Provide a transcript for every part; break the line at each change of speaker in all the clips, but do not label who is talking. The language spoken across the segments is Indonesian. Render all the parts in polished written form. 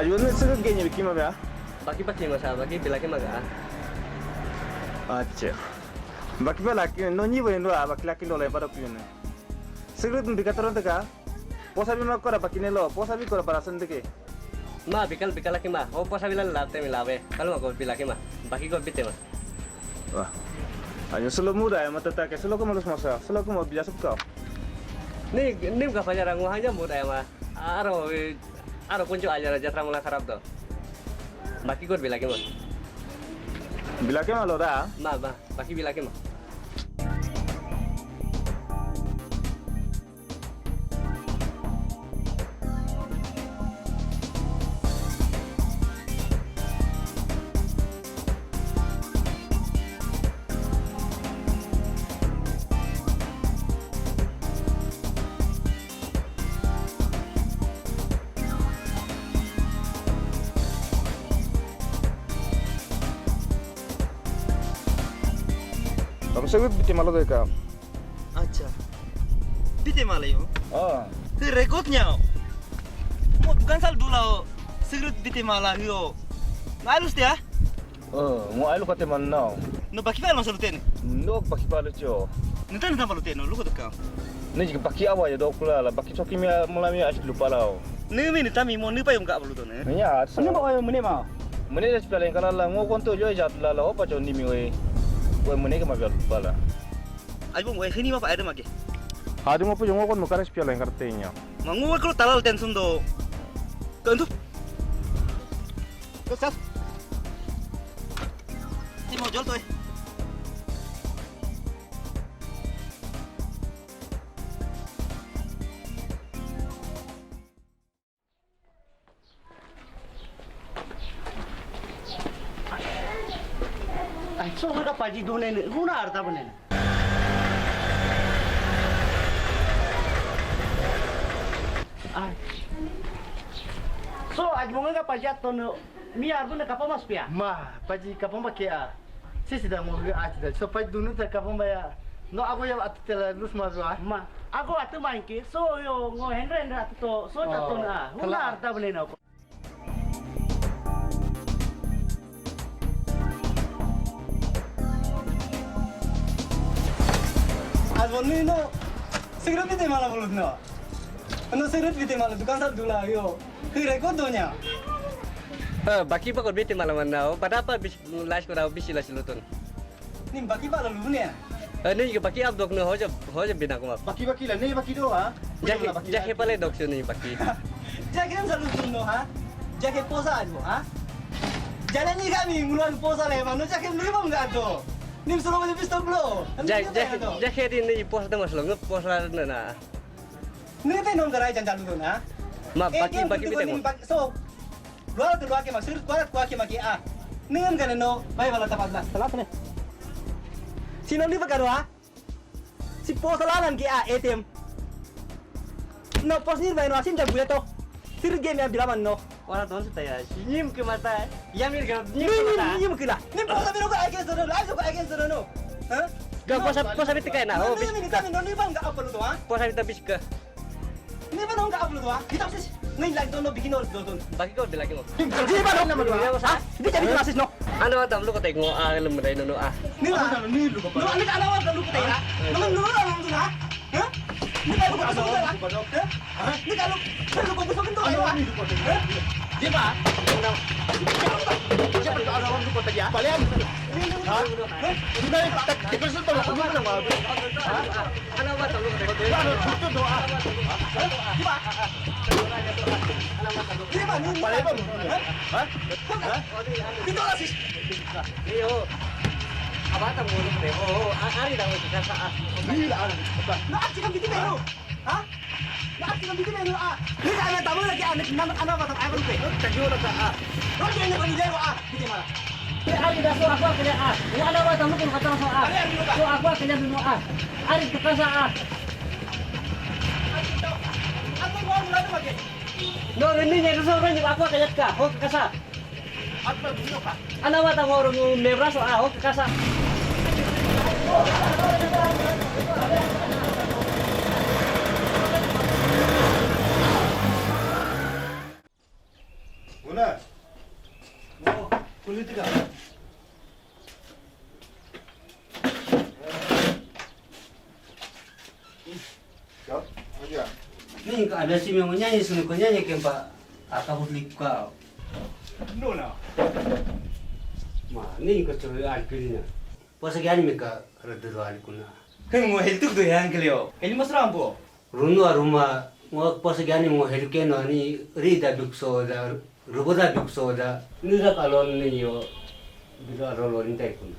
Ayun na sa ganyan bikin maga.
Baki-baki masa baki bilaki maga.
Acha. Baki ba laki no ni ba ndo baki laki lo lai para pion. Siguro dun dikataron taka. Posa bi makora baki ne lo, posa bi kora para sandike.
Ma bikal laki ma. Oh posa bilan late milabe. Kalau aku bilaki ma. Baki ko bite ma.
Wah. Ayun solo muda ya mata tak solo ko malus masa. Solo ko mau biasa kau.
Ni ka pajar ang hanya muda ya ma. Aro kunci aja jatra mula kharap do. Baki ko bilaki ma.
Bilaki malo dah.
Ma baki bilaki ma.
Kamu sebut bikin malo deka.
अच्छा बीते माला यो
Oh.
फिर रेकोत न्याओ मो दुकान साल दुलाओ सिगरेट बीते माला यो Malus dia
Oh, mau alu kate mana?
no baki pala masal ten
No baki palu jo.
ntan ntan palu ten no lu ko dekam
Ni jika baki awa ya dok pula lah. Baki coki mia mulai mia asli lupa lau.
ne mi ni tami mo ne pa yung ka palu to ne
Ya,
ano ba kayo mune ma
Mene dah sepuluh yang kanan lah. Ngau konto jo jat lah lah. Apa jauh ni miwe. Kau mene ke mabel lupa lah.
ay bong ay hini ma pa ay maki
Hadi mau punya ngau kon mukaran sepuluh yang kartenya.
mangu ko talal ten sundo tentu to sas ti mo jol to eh
Ay, so ka paji dunay ni huna arta bane. Ay. So aj mo nga paji aton mi ardo na kapamas pia.
Ma, paji kapong bakia. Sisi dah mau aja dah. So paji dulu tak kapong baya. No aku yang atu tela lus mazwa.
Ma, ako atu main so yo ngo hendra atu to so tato na. Huna arta bane na.
आज भन्नु न सिगरेट बीते माला बोलुत न न सिगरेट बीते माला दुकान साल दुला यो फिर रेकोत दोnya
Baki pa ko bite malaman na. Pada apa lash ko raw bisi lash lutun.
nim baki pala lu ne
Ni ka baki ab dok no hoja bina ko ma.
Baki baki lah, ni baki doa.
Jahe pale dok so ni baki.
jaket kan salu tunno ha jaket posa ajo ha jalan ni kami muluan posa le manu jaket lu bang gado nim solo mo pistol blo
Jahe din ni pos da mas long pos la na.
ni te non garai jan jalu na
Ma baki bite mo.
so luar tu luar ke maksud kuat ke maki a nim kan no bai wala tapat na salah ne sino ni pakaro ha si posa lalan ke a ATM no pos ni bai no asin jabu to sir game yang bilaman no
Wala don sa taya. Nyim ke mata. Yamir ka
ni
nyim ke mata.
ni mukila ni posa biro ko against no live ko against no ha
Ka posa bite kay na. Oh bis.
ni kami no ni bang ka upload to ha
Posa bite bis ka.
ni ba nong ka upload to ha kita sis ngai like dono bikin no don
Baki ko bilaki mo.
di ba nong naman ha di jadi klasis no
Ano ba tam lu ko tay ngo lum dai no ah.
ni ba ni lu ko pa no ni ka alawan ka lu ko tayo ha no no no ha ha ni ka lu ko so ha ni ka lu ko so kan to ayo ha di ba
Siapa tu orang tu kota dia? Balian. Ha? Kita tak dipesan tu aku mana mau.
Ano ba tam lu ko tay?
Ano tu doa.
di ba ni
Balian apa? Ha?
kita klasis
Iyo. Abata mo lu ko tay. Oh, ari daw ka sa ah.
Ni lah.
na at kan bitin menu ha na at kan bitin menu ah ni ka na tamo lagi ano ba ta ay ko pe
Kagio na ka.
no ni na ni lewa ah bitin mala
Ari da so ako kanya ah. Wala wa tamu kun kata so ah. So ako kanya dunu ah. Ari ka sa ah.
at ko mo na magi
No, rin niya so rin ako kayat ka. Ho kasa.
at pa dulo ka
Ano ba tam mo nebra so ah ho kasa.
Kulit ka. Ni ka ada si mo nyanyi sunu ko nyanyi kempa akabutlik ka.
No na.
Ma ni ko to alpilnya. Pasa gani me ka raddo alikuna.
Keng mo heltuk do yang kelio. Eli masram po.
Rundu aruma mo pasa gani mo helkeno ni rida dukso da ruboda dukso da nira kalon ni yo bila rolon tai kun.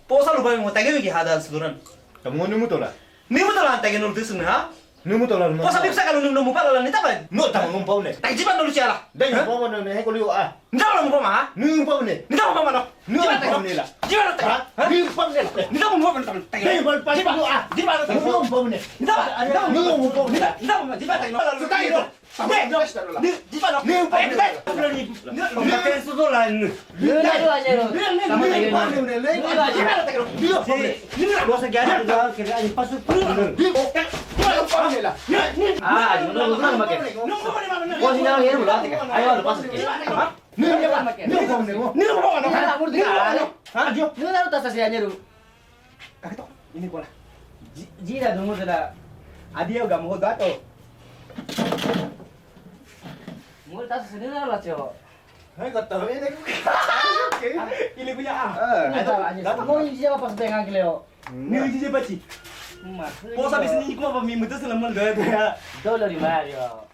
Posa lupa mo tagem ki hada suran.
Kamu ni mutola.
Ni mo tala tagem no disun ha.
Ni mutola.
Posa bisa kalau nung mo pala ni tapan.
No tama ngumpaw ne.
Tak jiban dulu siala.
Dai ngumpaw ne he ko liu ah.
Ndak mo pa ma.
Ni ngumpaw ne.
Ndak mo pa ma no.
Ni ngumpaw ne la.
Jiban tak.
Ha? Ni ngumpaw ne.
Ndak mo pa ma tak.
Dai bal pa ko ah.
Jiban tak.
Ni ngumpaw ne.
Ndak.
Ni ngumpaw ne.
Ndak mo jiban tak.
Sukai do.
Ni jiban no. Ni pa.
Ni pensu do lan.
Nuna do aja lo. Sama tayo na. Nuna aja.
Pasa gani do ke ani pasu.
Ah, nuna make. Kau sini orang hero lah. Ayo ada pasuk.
Ni ngumpaw ne mo.
Ni mo pa no.
Nuna murti ka.
Ajo.
Nuna do tas aja nyeru.
Kakito. Ini ko la.
Jira dungu tada.
Adio gam ho dato.
Mul tas sini lah cio.
Hai kata ini.
Ini punya ah.
Mau ini siapa pas tengah keleo.
Ni jije baci. Posa bis ni ko pa mi mutu selamal gaya.
$1 Mario.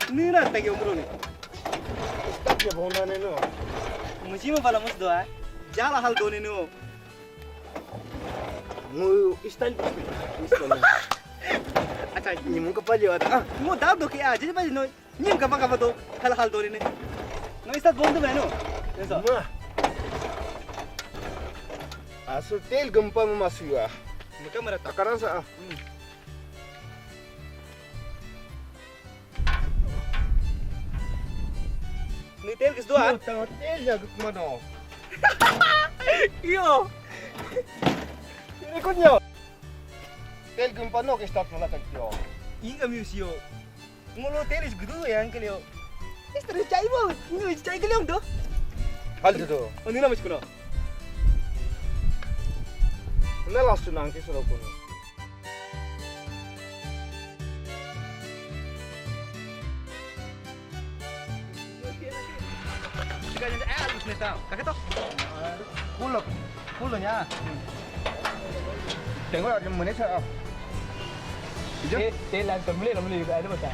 Ni na tagi umro ni.
Tak ya bonda ne no.
Musi mo pala mus doa. Jala hal doni no.
Mu style
Acha ni mo ka palyo ata. Mo da do ke a jije baci no. Ni ka pa do hal doni ne. No istat bondu beno. Eso.
Ma. Aso tel gempa masuk ya.
Muka mara
Takaran sa.
ni tel kis doa.
Tel ya kumano.
Yo.
Ini kunyo. Tel gempa no ke start mala takyo.
Inga musio. Ngolo tel is gudu yang kelio. Istre chai mo. Ni chai kelio do.
Hal do.
Oni na muskuna.
Na last nang ke suro kuno.
Tiga jam alus neta. Kakito.
Kulonya. Tengok ada mana sa.
Tel lang tumli ada bata.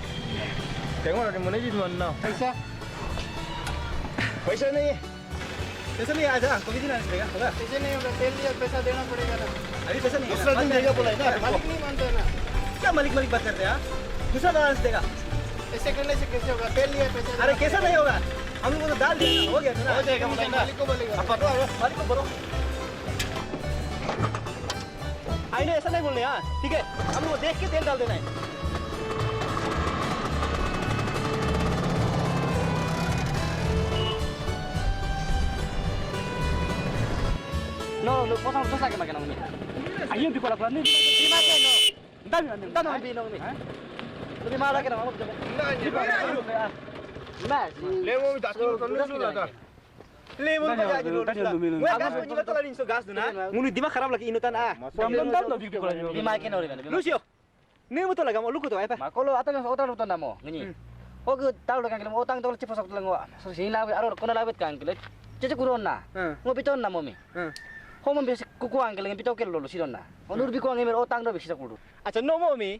Tengok ada mana ji mana. पैसा नहीं है
पैसा नहीं आजा हमको भी देना पड़ेगा होगा
पैसे नहीं होगा तेल लिया पैसा देना पड़ेगा ना
अभी पैसा नहीं
दूसरा दिन देगा बोला है ना मालिक नहीं मानता है ना
क्या मालिक मालिक बात करते हैं यार दूसरा बैलेंस देगा
ऐसे करने से कैसे होगा तेल लिया पैसा
अरे कैसा नहीं होगा हम लोग को डाल दिया हो गया था ना
हो जाएगा बोला मालिक को बोलेगा
अब पकड़ो मालिक को बोलो आईने ऐसा नहीं बोलने यार ठीक है हम लोग देख के तेल डाल देना है
No, lo posa mo sa kema kanang ni. Ayun di ko la plan ni. Di ma kay no. Dami ang binong ni. Di ma la kay no. Mas.
लेमो में 10 किलो कम नहीं लाता
lemon pa gaji dulu gue gas punya betul lagi so gas dulu na mulu dimah kharap lagi inutan ah
दम दम बिक बोला
Di ma kay no rin.
Lucio ini betul lagi mau lu kutu apa
Makolo ata nga utang lutan na mo. Ngini. Og tawlo kang mo utang tol chiposok lang wa. So sila aror ko na lawit kang kilit. Chichi kuron na. Ngo biton na mo mi. Homon besi kukuang keling pito kelo lo sidon na. Onur bi kuang emer otang do besi kudu.
acha no mo mi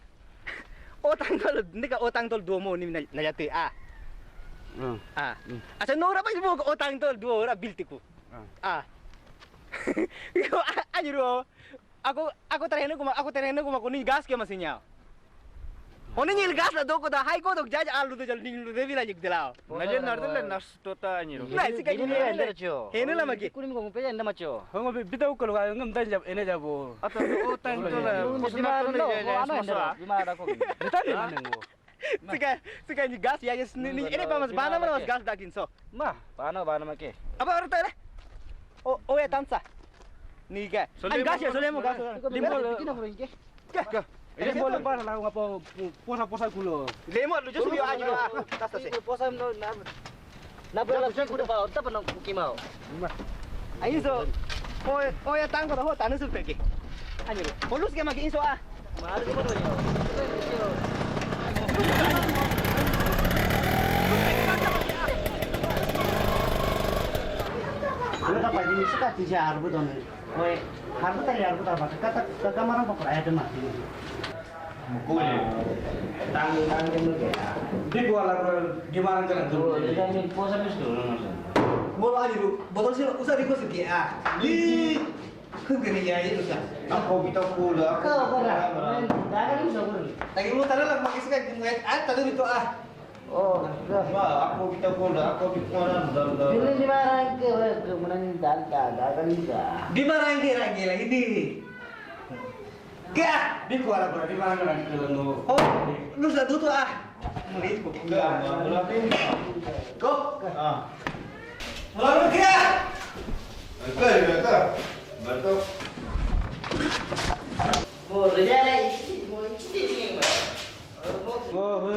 otang tol nika otang tol dua mo ni na jate ah acha no ra pa mo otang tol dua ora biltiku anjiro aku terhene kuma kuni gas ke masinya
Hone nyil gas la doko da hai ko dok jaj alu to jal ning lu de bila jik dilao.
Najen nardele nastota ni ro.
Nah, sika
Ini
gini
yang
ni.
dah cio.
Hene la magi.
Kuni mo pe anda macio.
Hongo bitaw ko ga ngam dan jab ene jabo. Ato utang to la.
Di mana lo? Ano anda? Di mana ko?
Bitan ni mengo.
Sika ni gas ya yes ni ini pa mas bana mas gas dakin so.
Mah, bana make.
Apa orang tele? Oh ya tansa. Ni ga. Gas ya solemo gas.
Limbo kina pura inke.
Ini boleh para la ngapo posa kulo.
Lemo lu just bio aja. Tas tas.
Posa no na bola kuda pa ta pa no kimao.
Ayo so. Oh ya tang ko ho tanu su peke. Anyo. Polus ke magi inso a.
Mar ke bodo yo.
Ano ka pa din suka ti siya arbo don. Oy, harbo tayo arbo ta ba ka kamera pa para ayat mati.
Mukul. Tang dem ke. Di bola ko di mana kan tu.
Ini posa bis dulu.
Bolo aja lu. Botol sih usah riko sih a. Li. Kun kene ya itu kan.
Ako bitaw kulo.
Kau pernah? Dah kan sudah pernah.
Lagi lu tara lang magi sika gimwet. Tadi itu ah.
Oh,
Wah, ako bitaw kulo. Ako bitaw kulo.
ini di mana ke? Kemudian dah kan juga.
Di mana lagi lagi di. Ga.
Di ko ala ko di mana kan tu.
Oh, lu sudah tutup ah. Murid ko. Go.
Ah.
Mulai ke.
Betul. Betul.
Boleh jadi.
Oh,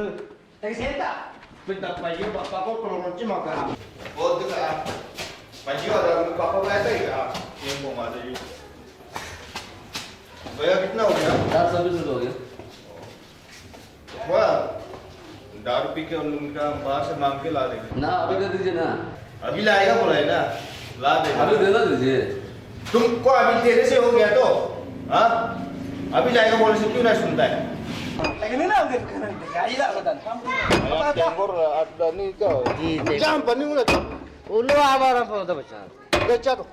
Lagi senta.
bentar pagi bapak ko promosi maka. Oh, tu ka. Pagi ada bapak ba ito ka. Yung mo mada yun. Kaya kitna ho gaya?
420 हो गया
वाह दारू पी के उनका बाहर से मांग के ला देंगे
ना अभी दे दीजिए ना
अभी लाएगा बोला है ना ला देगा
अभी दे दीजिए
तुमको अभी तेरे से हो गया तो हाँ अभी जाएगा बोलने से क्यों नहीं सुनता है
Lagi ni lah udah kanan. Gaji lah kau tan.
Camber ada nih kau
Di
jangan pening udah
Ulu abang apa tu macam?
baca tuh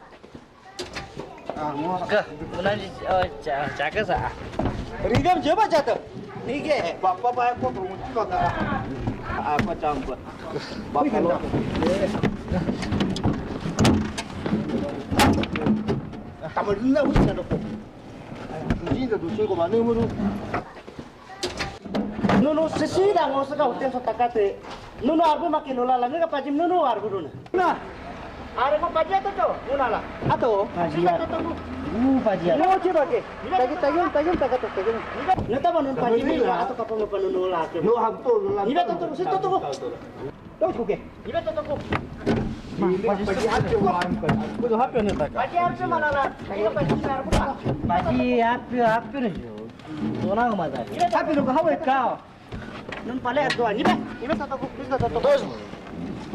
Ke, kemudian cakap sah.
Ridam je baca tu. Ni ke.
bapak bayar ko promosi kata apa campur bapak lo kamu dulu lah wis ada kok ini dah dusun ko mana umur
Nuno sesida ngosa ka hotel sa takate. Nuno arbo makin nula lang ka pajim nuno arbo dun.
Nah,
Are ko pajia to to. Nuna la.
ato.
Pajia to to. Pajia.
Mau coba ke?
Tagin tagat tagin. Nata ba nun pajim ni ato ka pa panuno la ke.
no hamto no
Iba to to sito to ko.
Tahu ko ke?
Iba to to ko.
pagi hati orang kan
Bukan HP ni tak.
Pajia arbo mana la. Tayo pajim arbo ta.
Pagi apa ni? Orang mana?
HP lu kau awet kau.
Nun pale ato ani ba. Iba to to ko. Iba to to ko.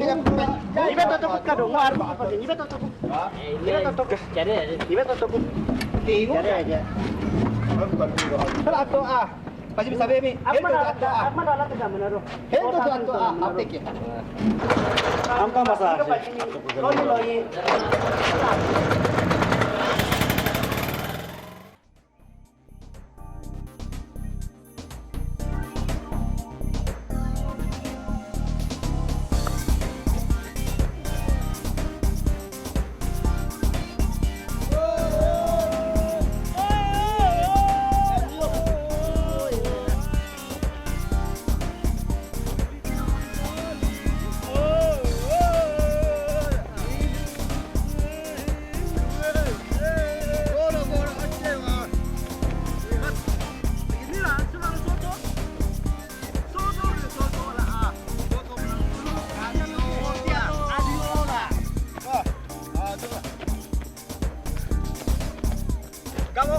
Iba to to ko ka do arbo pa. Iba to to ko. Iba to to ko.
Jadi,
Iba to to ko.
Tengok.
Jadi aja.
Kalau ato ah. Pasti bisa bemi.
Apa dah ka mana ro.
Hento tu ato ah. Aptek ya.
Amka masalah. Loi loi.
Kamu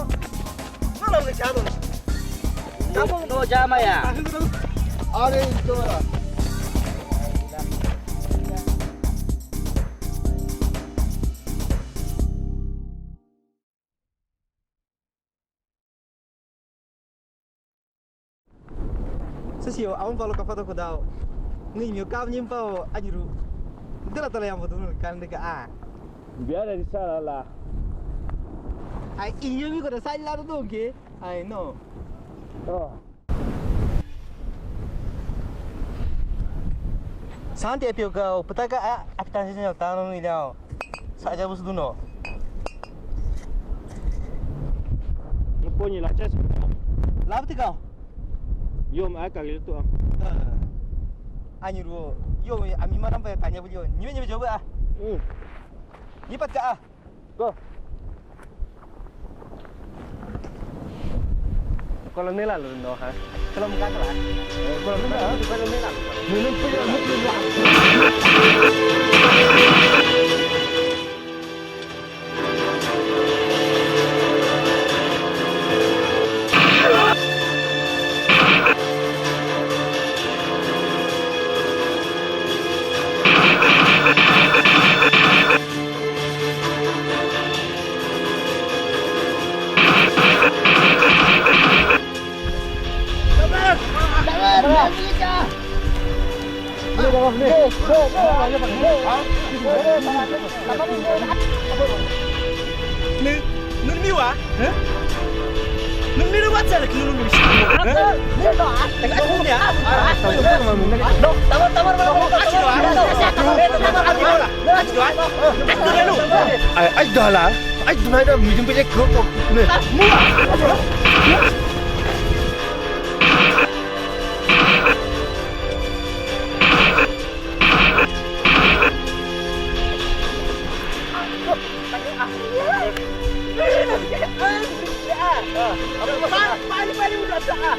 mana boleh cabut?
kamu no jama ya?
ada itu lah
Sesio, awam kalau kau foto kau tahu. Ni mio kau nyimpau ajiru. Itulah tala yang foto kan dekat ah.
biar dari sana lah
Ai inyo mi kau dah salah tu ke? Ai no.
oh
Santi apio kau, petaka aktan sini tanam ni dah. Saja bus duno.
Ngeponyi lah cas.
Lap tu kau.
Yo mak agak gitu ah.
Anjuru, yo ami mana sampai tanya beliau. Ni coba ah. Ni pat ah.
Go. Kalau nela lu no ha.
Kalau muka salah.
Kalau nela, kalau nela. Minum punya mungkin lah.
Nun ni wah? Nun ni buat saya lagi nun ni. Ni doa. Tengah aku ni ah. Dok, tawar mana? Aci doa. Aci doa. Aku dulu.
Ai dah lah. Ai tu nak dah minum punya kok ni.
Paling udah dah.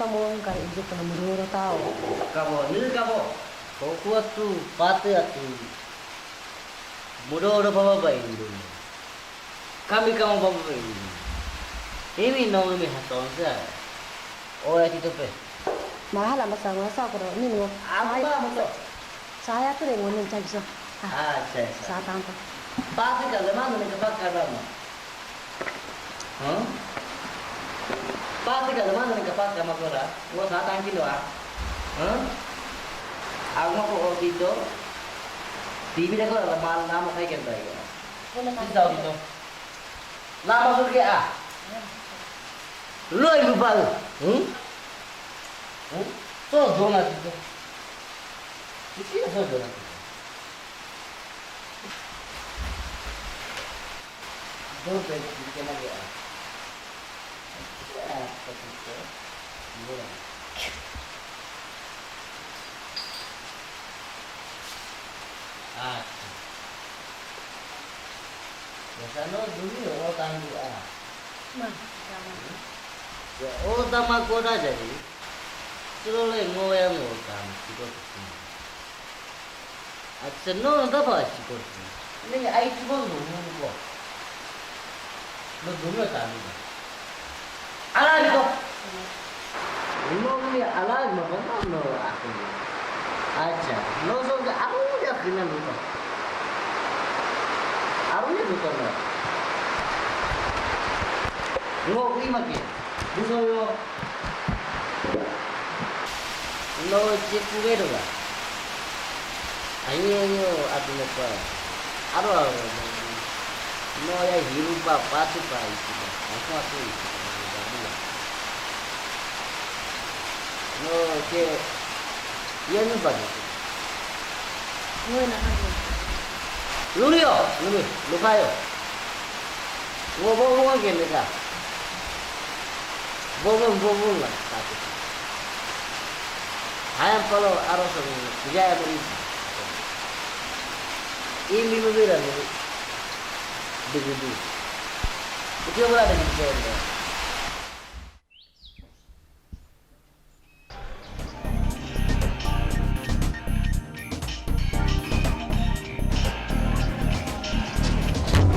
Kamu kan hidup pernah menurut tahu.
Kamu. Kau kuat tu, patah tu. Mudah bawa bayi dulu. Kami kamu bawa bayi. Ini nama ni hatong saya. Oh ya itu pe.
Mahal masa kalau ini mau.
Apa maksud?
Saya tu yang ingin cari so.
Saya.
Saya tahu.
Patah kalau mana ni kepak kerana. Pati ka naman ng kapat ka magura. Mo sa atang kilo ah. Ako mo dito. TV na ko lamal na mo kay kenda ya. Dito dito. Lama ko kaya ah. Loy lubal. So zona dito. Dito so zona. Dito dito na ya. Biasanya dulu orang doa. Oh, tamak koda jadi. Selalu ngoyang orang sikot. Akseno apa sikot? Ini ai cuma dulu. Lo dulu tadi. Alam ko. Ini alam mo no aku. Aja. No so aku dia kena lupa. Aku ni lupa no. No ini maki. Buso yo. No cipu bedo lah. Ayo adu apa. Aro. No ya hiru bapak tu pai itu. Aku. No, que ya no va.
Bueno,
Lulio, lupa yo. Wo que le da. bobon lah tapi. Ayam kalau aros kerja berisi. Ini berbeda nih. Begitu. Itu yang ada di sana.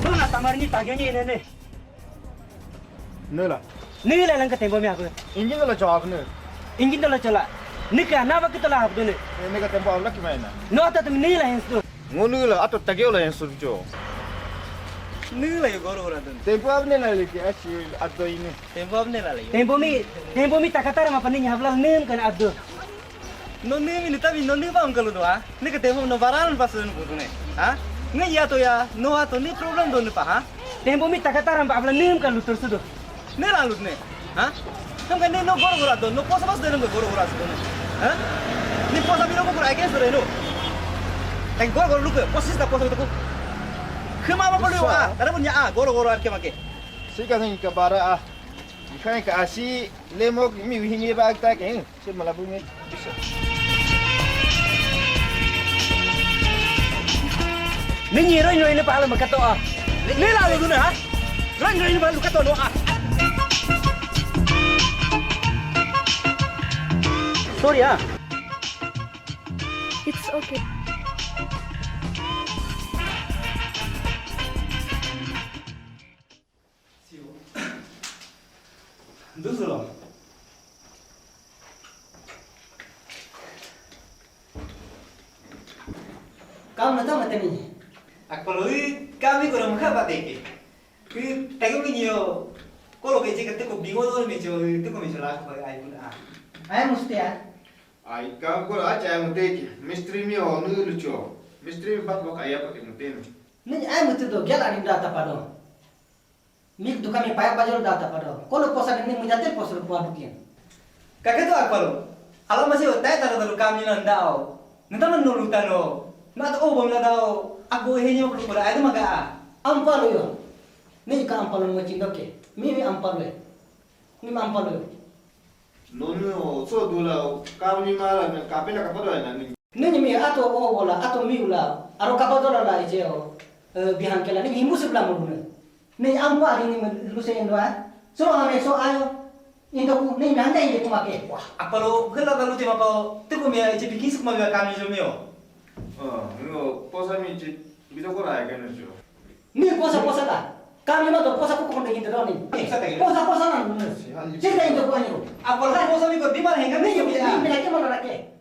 Mana tamar ni tagiannya ini nih.
Nela.
Nih lah langkah tempo aku.
Injin kalau cowok nih.
Ingin tu lah cala. Nika nama kita lah aku nih.
Ini kan tempo Allah gimana?
No atau tu nih lah yang tu.
Ngono lah atau tagih lah yang surjo.
Nih lah yang goro tu.
Tempo apa nih lagi asyik atau ini.
Tempo mi tak kata ramah panik hablah nih kan adu. No nih ini tapi no nih bang kalau tu ah. Nika tempo no baran pasun bukan nih. Ah? Nggak ya tu ya. No atau nih problem tu nih pak ah. Tempo mi tak kata ramah hablah nih kan lu terus tu. Nih lah lu nih. Ah? Kamu kan nih no goro tu. No posa pas deh no goro tu nih. Ah? Nih posa bi no goro aja sudah no. Teng goro lu ke posisi tak posa itu. Kemana perlu ah? Karena punya ah goro arke make.
Sekarang ini kabar ah. Ikan ke asi lemok mi wihingi bag tak eh. Si malabungi bisa.
Nih nyiro ini pahala makato ah. Nih lah lu nih ah. Nyiro ini pahala makato lo ah. Sorry ah.
It's okay.
Dulu. Kamu tahu mata ni? Aku lalu kami kurang mengapa teki. Tengok ni yo. Kalau kerja kita kau bingung tu macam itu kau macam lah kau ayah pun ah. Ayah mesti ah.
Ai kam ko acha muteki. Mistri mi ho nu lucho. Mistri mi bat bok ayah pakai muten.
Ni ayah mesti tu gel ani data pado. Mik duka mi payak bajor data pado. Kalau posa ni mujate posa puan bukin.
Kakek tu aku lalu. Kalau masih otak taruh kami nandau. Nanti mana nulutan lo. Nanti bom nandau. Aku hanya perlu pada ayah tu maka.
Ampalo yo. Ni ka ampalo mo cindoke. Mi ampalo. Ni ampalo.
Nonu so dula kam ni mala na kapela kapado na ni.
Ni mi ato o bola ato mi ula. Aro kapadora la ijeo. Bihan kela ni himbu sebelah mo guna. Ni ampa ni lusen doa. So ame so ayo. Indo ku ni nanda ini ku make. Wah.
Apa lo kalau kalau cuma kau tu kau mia ije bikin semua kami jomio.
Ngo posa mi ji bido ko ra kan jo.
Ni posa ta. Kami ma to posa ku ko ndengin do ni. Posa na. Cita indo ku anyo.
Apa lo posa mi kau di mana hingga
Ni
ni
yo
yo
mi na ke mo na ke.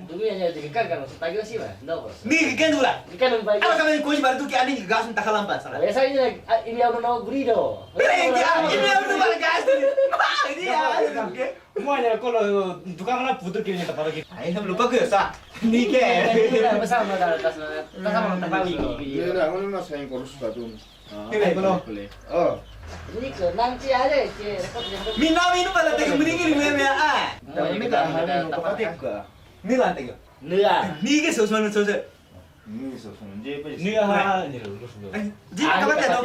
Dulu yang jadi gagal masuk tagih sih bah, no bos.
Ni kan dulu lah.
Ikan yang baik.
Apa kami kau baru tu ki ani gas entah kalampas salah.
Biasanya ini yang no grido.
Ini yang tu baru gas. Ini ya.
Semuanya kalau tukang mana putus kini tak pada kita.
Ayah lupa ke sa. Ni ke.
Bersama tas sama tempat
Ye
ini.
ra ngono na sain ko rusta tu.
Ini kalau.
Oh.
Ini ke nanti aja sih rekod yang
Mina minu pala tega meninggi ni mea ah.
Ini kan
Ni lah tega.
Nia.
Ni ke sos mana sos.
Ni so so je pa.
Ni ah ni lu sudah.
Ji kapan dah?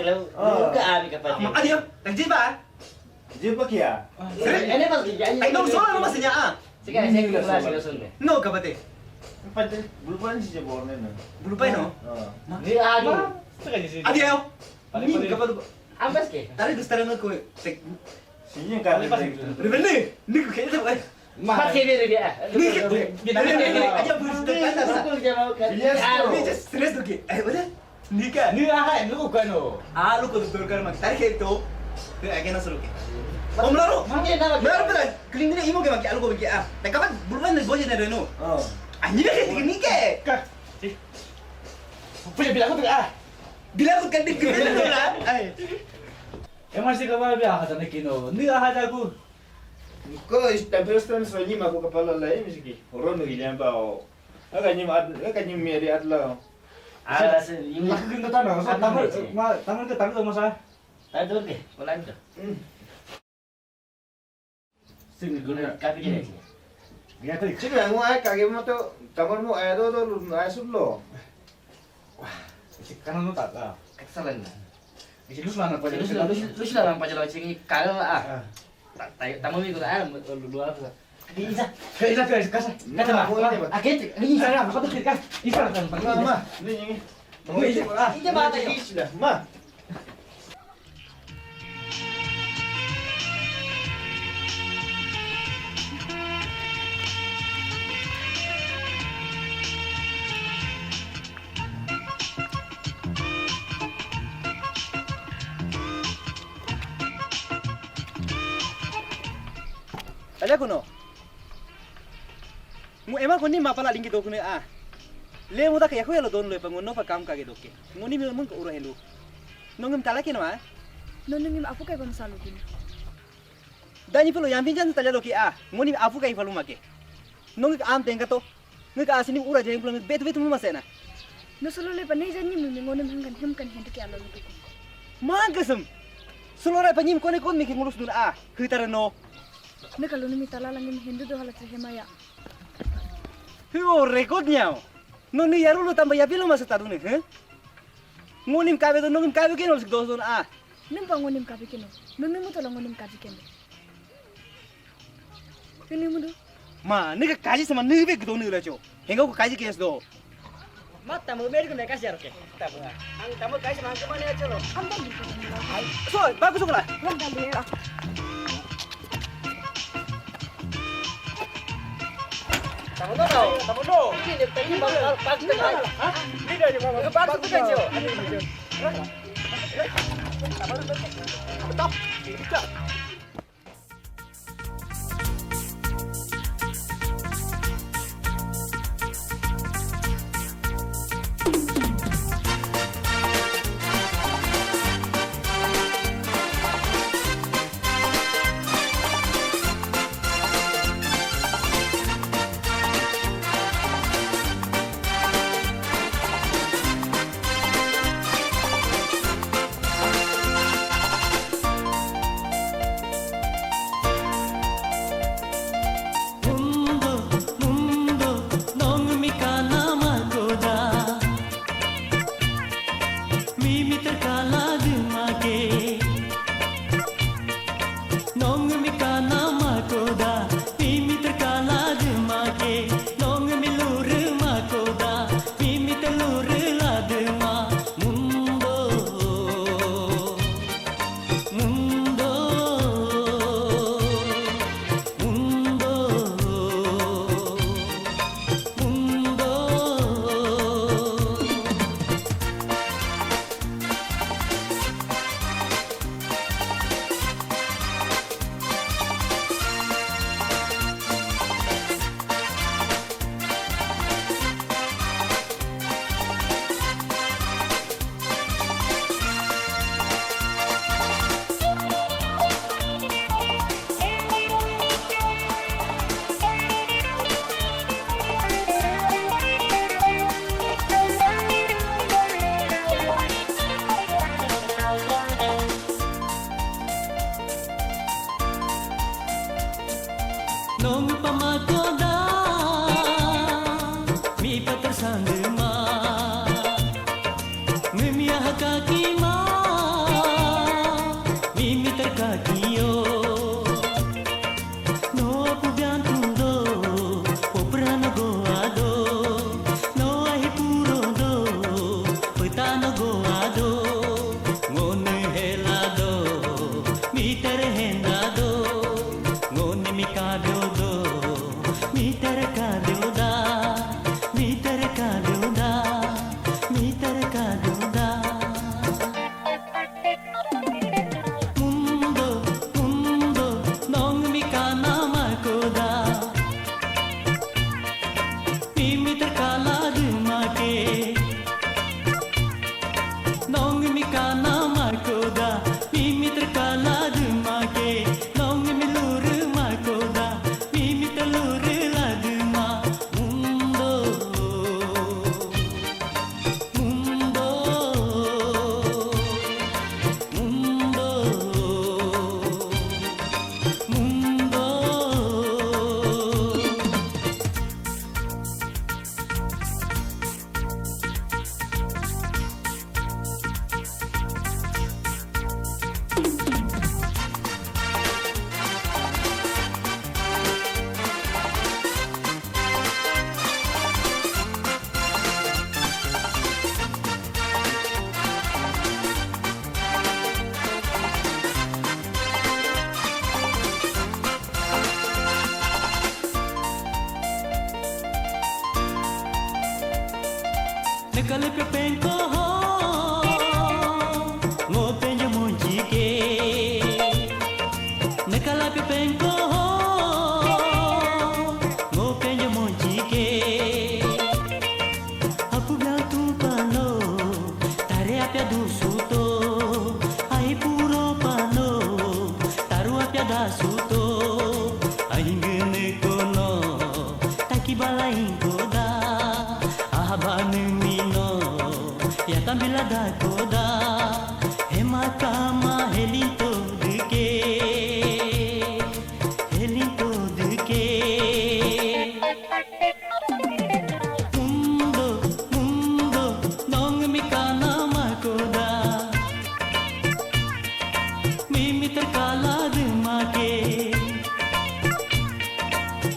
Ke abi kapan.
Adio, ji ba?
Je pa kia.
Ini pas kerjanya.
Ay no soal mo masnya ah.
Sekarang saya kelas langsung deh.
No kapate.
Pa de bulpan si je borne na.
Bulu pa no.
Ni adi.
Sekarang sih.
Adio. Ni kapat.
Ambas ke?
Tadi gustara mo ko.
Sinya ka ni.
Ribene. Ni ko kaya ba?
Masih dia.
Ni aja bulu tanda sa.
Aku jangan kan.
Ni just stress doki. Eh udah. Ni ka.
Ni ah lu kan no.
Ah lu ko doktor kar mak. Tadi kayak itu. Ke agena suruh ke. Om laro.
Mungkin nama.
Laro pala. Keling ni imo ke mak alu ko ke ah. Tak kapan bulu ni boje na reno.
Oh.
Anjir ke ni ke.
Punya bilang aku ah.
Bila aku kan dik ke lah. Ai.
Emang sih kabar biar ada nak kino. Ni ah aku.
Ko temperature so ni ma ko kapala la mi siki. Oro no gilan ba o. Aga ni mi ri atla.
Ada sih. Ini
Aku kena tahu. Taman ke taman masa.
Tadi tu ke? Bolan tu. Sini guna kaki je.
Biar tu.
Chiku yang ai kage mo to tamar mo ai do ai sullo.
Sekarang tu tak tahu.
Kesalahan.
Lu selana pa
Lu sila lang pa jalo sing kala ah. Tamu mi ko ah lu apa.
Isa.
Isa kasa. Kata ma.
Akit, ini
Isa na, patut ka. Isa na tan.
Ma, ini.
Ija bata yo.
Ma.
Tanya kuno. Mu emang kuni mapala lingki do kune a. Le mu tak ya lo don lo pangono pa kam ka ge doke. Ngoni mi mun ko uro elu. Nongem tala ke no a.
Nonong yung afu kay Gonzalo din.
Dani pelo yang pinjan tala doke a. Ngoni afu kai falu make. Nong am tengka to. Ngi ka asini ura jeng pulang bet mu masena.
Nusulole pa nay jan ni mo ngonem hanggan himkan hindi kay alo luto ko.
Mangasem. Sulora panyim kone kon mi ke ngulus dun a. Hitara no.
Nakalo ni mitala lang yung hindu do halat sa hemaya.
Hiyo rekod nyao. Nong ni yaru lo tambah ya pilo masa tadu ni, he? Ngonim kabe to nongim kabe ke no sik dos don a.
Nim pa ngonim kabi kino. Nonong mo to lang ngonim kabi kendo. Kini mo do?
Ma, ni ka kaji sama ni be gdo ni la cho. Hengo ko kaji kes do.
Mat tamu meri ko nakas yar ke. Tamu. Ang tamu kai sama ke mana chalo.
Anda di ko lang.
So, bagus ko la.
Wanda liya.
Tamu no.
Ini tadi bakal pak tengah.
Ha? Ni dia je mama. Bagus ko kaji. Betul. Betul.
Nekalepe penko ho ngopenjo monjike Nekalepe penko ho ngopenjo monjike Apu bilang tu pano tare apya dusuto ai puro pano taru apya dasuto aingene kono taki balain koda ahabanumino yatambila da koda hemakama helinto duke mundo mundo nong mikana makoda mimi terkala demake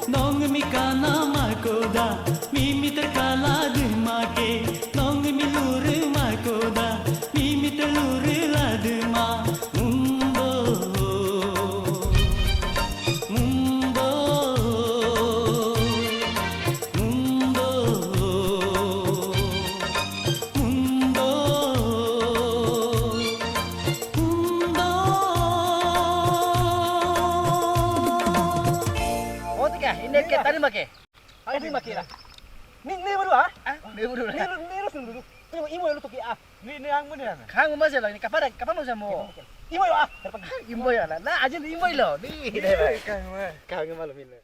nong mikana makoda mimi terkala demake nong milur makoda mimi telur ladema mundo mundo mundo mundo
Oh tiga, ini ke tadi make. Tadi make lah.
Ni baru ah?
Ni buru lah.
Ni lu sendiri. Imo lu tuh ah. Ni yang mana?
Kang mas lah, ini kapan mau sama?
Imo ah.
Imboy lah. Nah aja ni imboy lo. Ni.
Kang malu mila.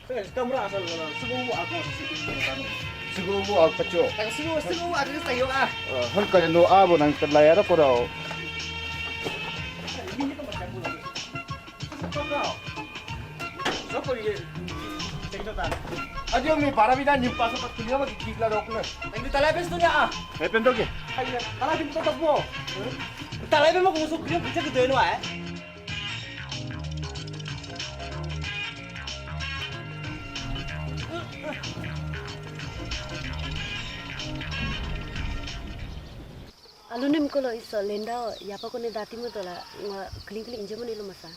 Kamu asal semua aku masih
Siguro ako pacho.
Sugu ada tayo ah.
Halka no abo nang kadlayara ko raw. Adio mi para vida ni pasa pat kuliah mag gigla raw ko na.
Hindi talabes to niya ah.
Ependo ke?
Talabes to tagbo. Talabes mo kung usok niya bisa gitu no ah.
Alunim kalau iso lenda ya apa kone dati mo tola kling kling injo mo nilo masa.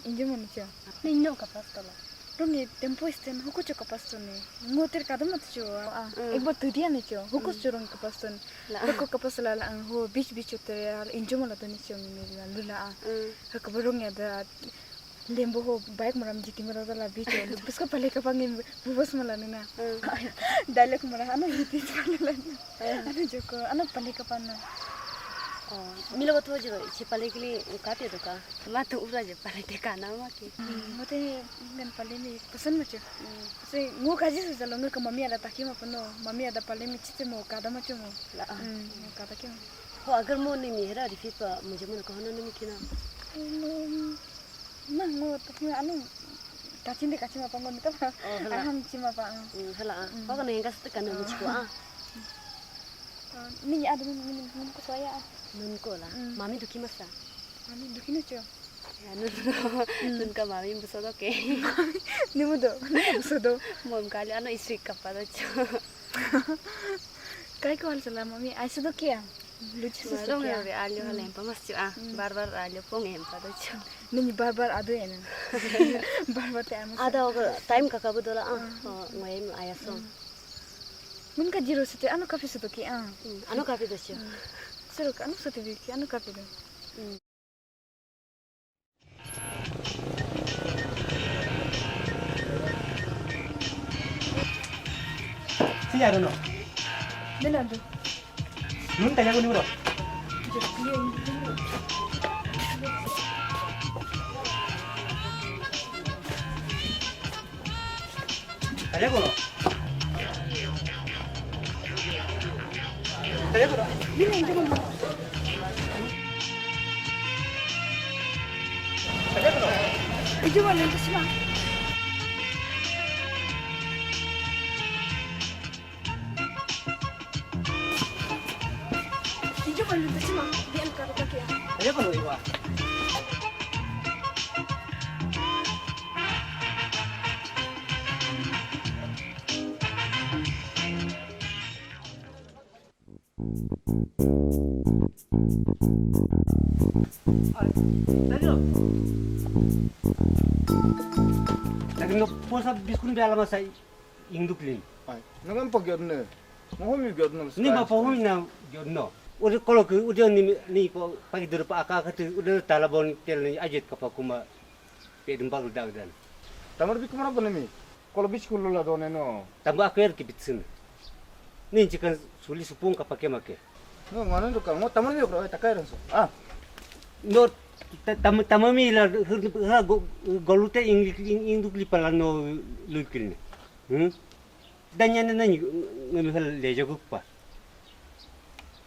Injo mo niya. Ninyo kapas tola. Rungi tempo isten huko cho kapas to ne. Ngoter kadam mat cho. Ekbo tudia ne cho. Huko cho rong kapas to. Huko kapas la ang ho beach utere injo mo la to ni cho mi lula. Huko borong ya da lembo ho baik maram jiti mara la beach. Bisko pale kapangin bubos mala na. Dalek mara ano hiti pala. Ano joko ano pale kapana.
Milo betul je, si paling kali kape tu ka, matu ura je paling teka nama ki.
Mate dan paling ni pesan macam. Saya ngu kaji sejalan ngu ke mami ada taki apa no, mami ada paling ni cite mau kada macam mau. Kada kau.
Ho agar mau ni mihra di fipa, mujhe mana kau nani kina.
Nah ngu tapi anu kacing deh kacing apa ngu ni tu. Aham cima apa.
Hala, kau kan yang kasih tekan nama cikgu ah.
Ni ada ni ku saya.
Nun ko lah, mami duki masa.
Mami duki ni cio.
Ya nun ka mami besodo ke.
Ni mudo, besodo.
Mom kali ano istri kapal cio.
Kai ko hal salah mami, ai sudo kia. Lucu sudo
Marong
kia.
ya alio hal empa mas cio ah, barbar alio pong empa cio.
Ni barbar ada ya na. Barbar te amas.
Ada oga time kakak betul ah, ngoyem ayaso.
Mun ka jiro sete anu kafe sudo ki ah.
Ano kape tu cio.
Seru ka anu sete ki anu kafe do.
Si ada no.
Mana do?
Nun tanya aku ni bro. Tanya aku no. Tanya aku no.
Bila injo mo.
Tanya aku no.
Injo mo lang sila. Injo mo lang sila. Diyan ka ka kia.
Tanya aku no iwa.
Lagi no posa biskun be alama sai induk lin.
Ai, nangam pagyodne. Mo mi gyodne.
Ni ma pa humi na no. Udah kalau ke udah ni ko pagi dur pa aka kata udah talabon tel ni ajet kapa kuma pe dembal dag dan.
Tamar bi kumara bonemi. Kalau bis kulo la done no.
Tambo akwer ki bitsin. Ni cikan suli supung kapa ke make.
No, mana tu kang? Mo tamar bi ko takai ranso. Ah,
No tamami la golute induk li pala no lukil. Danya na ni ngami hal lejo pa.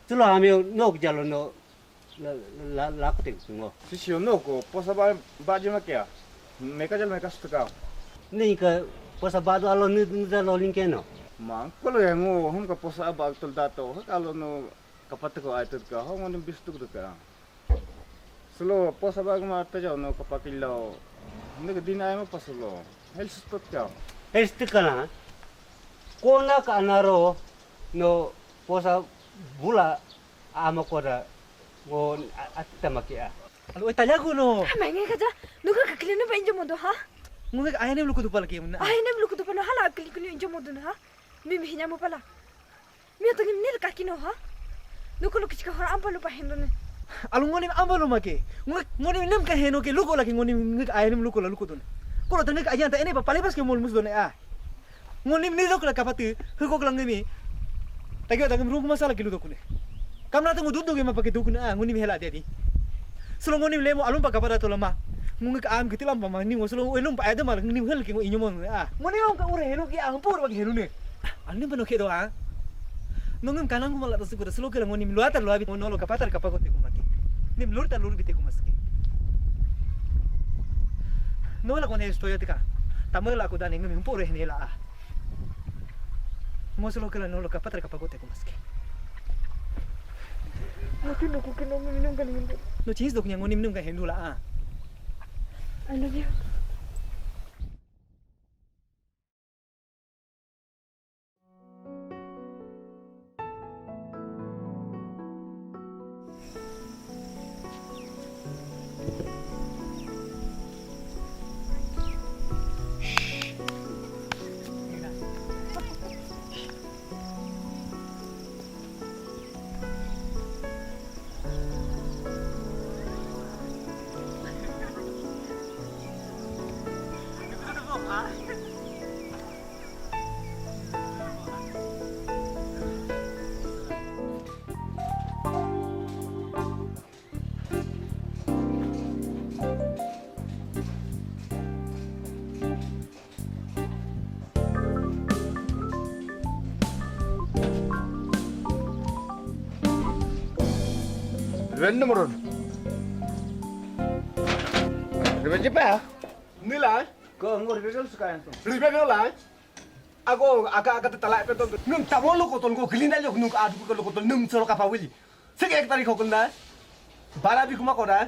Tulo ame no jalo no la kote ngo.
sisi no ko posa ba je makia. Meka jal meka stuka.
Ni ka posa bado alo ni da lo link no.
Mang kalau yang hum ka posa ba tul dato. Kalau no kapat ko ay tut ka. Hong on bistuk ka. Selo posa ba ma ta jaw no kapakilo. Nek dinay mo pasolo. Hel spot ka.
Este kana. Kona ka anaro no posa bula ama koda ngo atta makia.
Alu tanya ko no.
Mainge kaja nuka kakile na ba injo modo ha?
Ngunga ayane lu ko tu pala ke mun.
Ay na bulu ko to pala hala akili ko injo modo na ha? Mi hinya mo pala. Mi to nil kakino ha? Nuko lu kichika hora ampa lu pa hendo ne.
Alu ngoni ambalo make. Ngoni nem ka heno ke lu ko laki ngoni ngik ayane lu ko la lu ko don. Ko to ngik ayan ta ene pa pale pas ke mul mus don a. Ngoni ni dok la kapati hu ko lang mi. Tagyo tagim ru masala ke lu dokune. Kamna tangu duduk ma pakai dukun nguni mi hela dedi. Sulong nguni lemo alum pa kapada to lama. Ngungik am gitu lam pa ni ngosulong elum pa ada mal ngini hel ke inyo mon Nguni lam ka ure helo ki ampur bagi helu ne. Alni bano ke do Nungim kanang ko malata siguro sulo ke nguni mi luatar lo abi nolo kapatar kapagote ko maki. Nim lurta lur bite ko maski. Nola ko ne estoy atika. Tamala ko dani ngumi ampur henela Mosulo ke nolo kapatar kapagote ko maski.
Mungkin aku kena minum kali ini.
No cheese dok yang minum ka hendu la
I love you.
Rende moron. Revenge pa?
Nila
Ko ngor begal suka yanto.
ribe no la Ako aka tala pe to nung tabo lo ko ton ko glinda lo nung adu ko lo ko ton nung soro ka pa wili. Sige ek tarik ko na. Bara bi kuma ko na.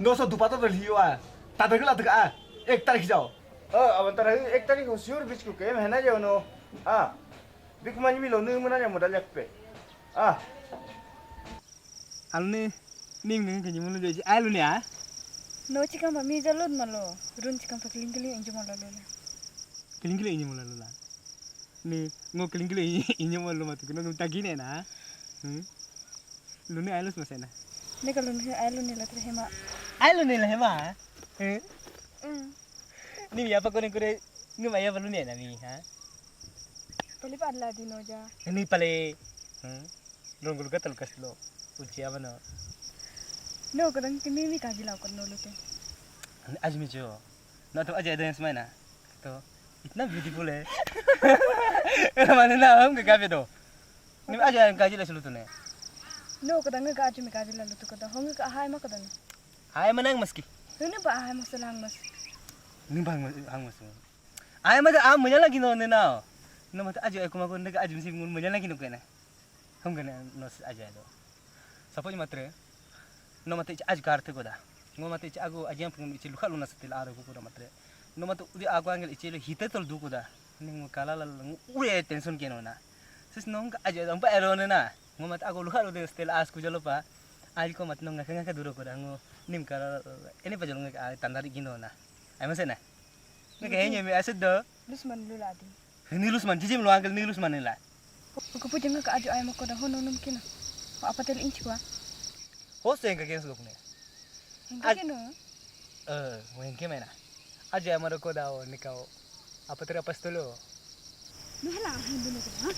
No so dupato to liwa. Ta dagla daga ek tarik jao.
Awan tarah ek tarik ko sure bitch ko kem hena jaw no. Bik manyi mi lo nu muna nya modal yak pe.
Alne ning ning kenyi mun leji alu ne
No cikam pa mi jalod malo. Run cikam pa kling injo malo lo.
Kelingkile inyo mula lula. Ni ngo kelingkile inyo mula matu kuno ngum tagine na. Lune alus masena.
Ne kalau ni alu ni la terhema.
Alu ni lah hema. Ni biapa ko ni kure ngum aya balu ni na mi
Pali pa adla di no ja.
Ni pale nongul gatal kaslo. Uci apa no?
No kadang kini mi kaji lau kan no lo te.
आज में जो ना तो अजय डांस में ना तो इतना ब्यूटीफुल है माने ना हम क्या पे दो नहीं अजय काजी ले चलो तूने
No kadang nggak kaji mi kaji lalu tu kadang hong nggak ahai mak kadang.
हाय मनंग Maski
Ini pa ahai masalah mas.
नहीं भांग भांग मस आय मत आ मुझे लगी नो ने ना ना मत अजय को मको ने अजय से मुझे लगी नो कहना हम कहना नो अजय दो सपोज मात्रे नो मत आज कारते को दा ngo mate ci ago ajam pun ci lu khalu na setil aro ko matre no mate udi ago angel ci le hite tol du ko da ning kala la ure tension keno na sis nong aja ampa ero na ngo mate ago lu khalu de setil as ku jalo pa aj ko mat nong ngaka duro ko da ngo nim kara ini pa jalung ka tandari gino na ay mo sena nga kaya niya may asad do
Lusman lula di.
ni lusman jijim lo angkel ni lusman nila
Ko pu jeng ka aju ay mo ko da hono num kina. Apa tel inch kwa?
host yang ka kes luk ne
Hingga kino.
wen ke mena aja amaro ko da o nikao apa tera pastulo
Lu hala hindu ne ha?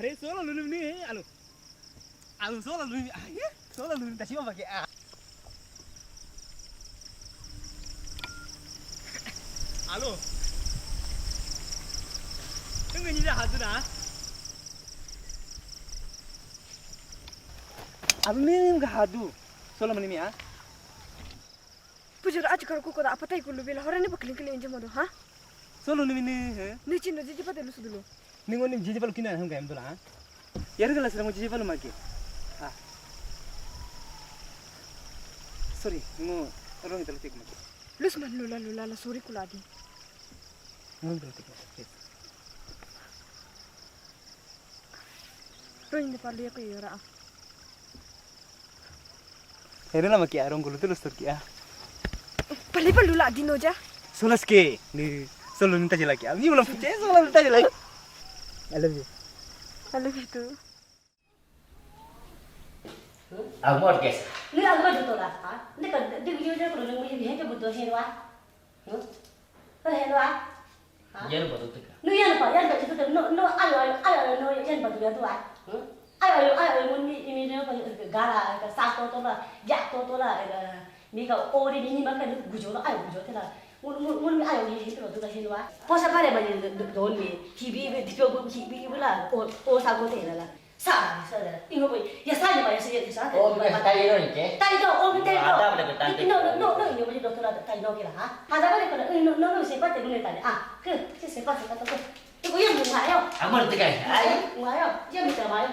are solo lulum ni alu solo lulum solo lulum ta siapa pakai Alo. Tunggu ni dah hadu dah. Alu ni enggak hadu. Solo menimi ah.
Pujar aju kar ko ko da apa tai ko lu bela horane bakling kele inje modo ha?
Solo ni
Ni chin jiji pate lu sudulu.
ni ngoni jiji palu kina hum gaim dula. Yaru gala sira mo jiji palu maki. Ah. Sorry, mo orang itu letik maki.
Lusman lula la suri kuladi.
Ngom letik maki.
Roin de parli ko yora.
Herela maki arong gulu tulus turki ah.
Pali lula di noja.
Solas ke ni solo ni taji lagi. Ni belum percaya solo ni taji lagi. I love you.
I love you too.
Amor guys.
Ni agama betul lah, ha? Ni kan di video je kalau nunggu je hanya betul henwa. Henwa.
Jangan betul tu.
Ni yang betul tu no ayo no yang betul tu ah. Ayo ni apa gara satu tu lah, jatuh tu lah. Ni kau ori ni makan gujo lah, ayo gujo tu lah. Mun ayo ni itu tu dah henwa. Posa pada banyak don ni, TV lah, o sago tu lah. Sa, ingo boy. Ya sa ni ba ya sa.
Oh, bukan tadi lo ni ke?
Tadi tu, tadi tu.
Ada boleh bertanya.
No, ingo boy doktor tadi no kira ha. Ada boleh kalau no siapa tu ni tadi. Ah, ke siapa kata tu. Ibu yang mengayo.
Amor tu kan? Ay.
Mengayo. Dia minta mayo.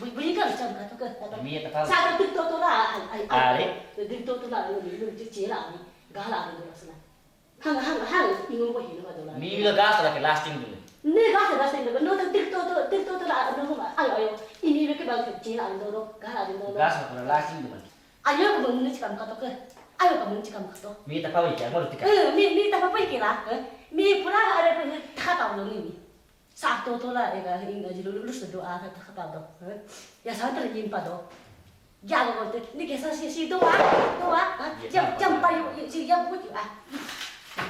Beli kan macam kata ke.
Biar tak tahu.
Sa tu tu lah.
Ari.
Tu lah ni cila ni. Gala ni tu sana. Hang ingo boy ni tu lah.
Mi juga gas lah ke lasting dulu.
Ni gas ni no tu lah no ayo. Ini mereka bang cila ni tu gala ni tu.
Gas lah lasting dulu.
Ayo kamu ni cakap kata ke. Ayo kamu cakap kata.
Mi tak tahu ikan amor tu kan?
Mi tak apa kira. Mi pura ada tak tahu ni. Satu tu lah ega ingat jilu lulus doa tak tahu. Ya sangat terjimpa tu. Jangan tu. Ni kisah si doa. Jam payu si jam puju ah.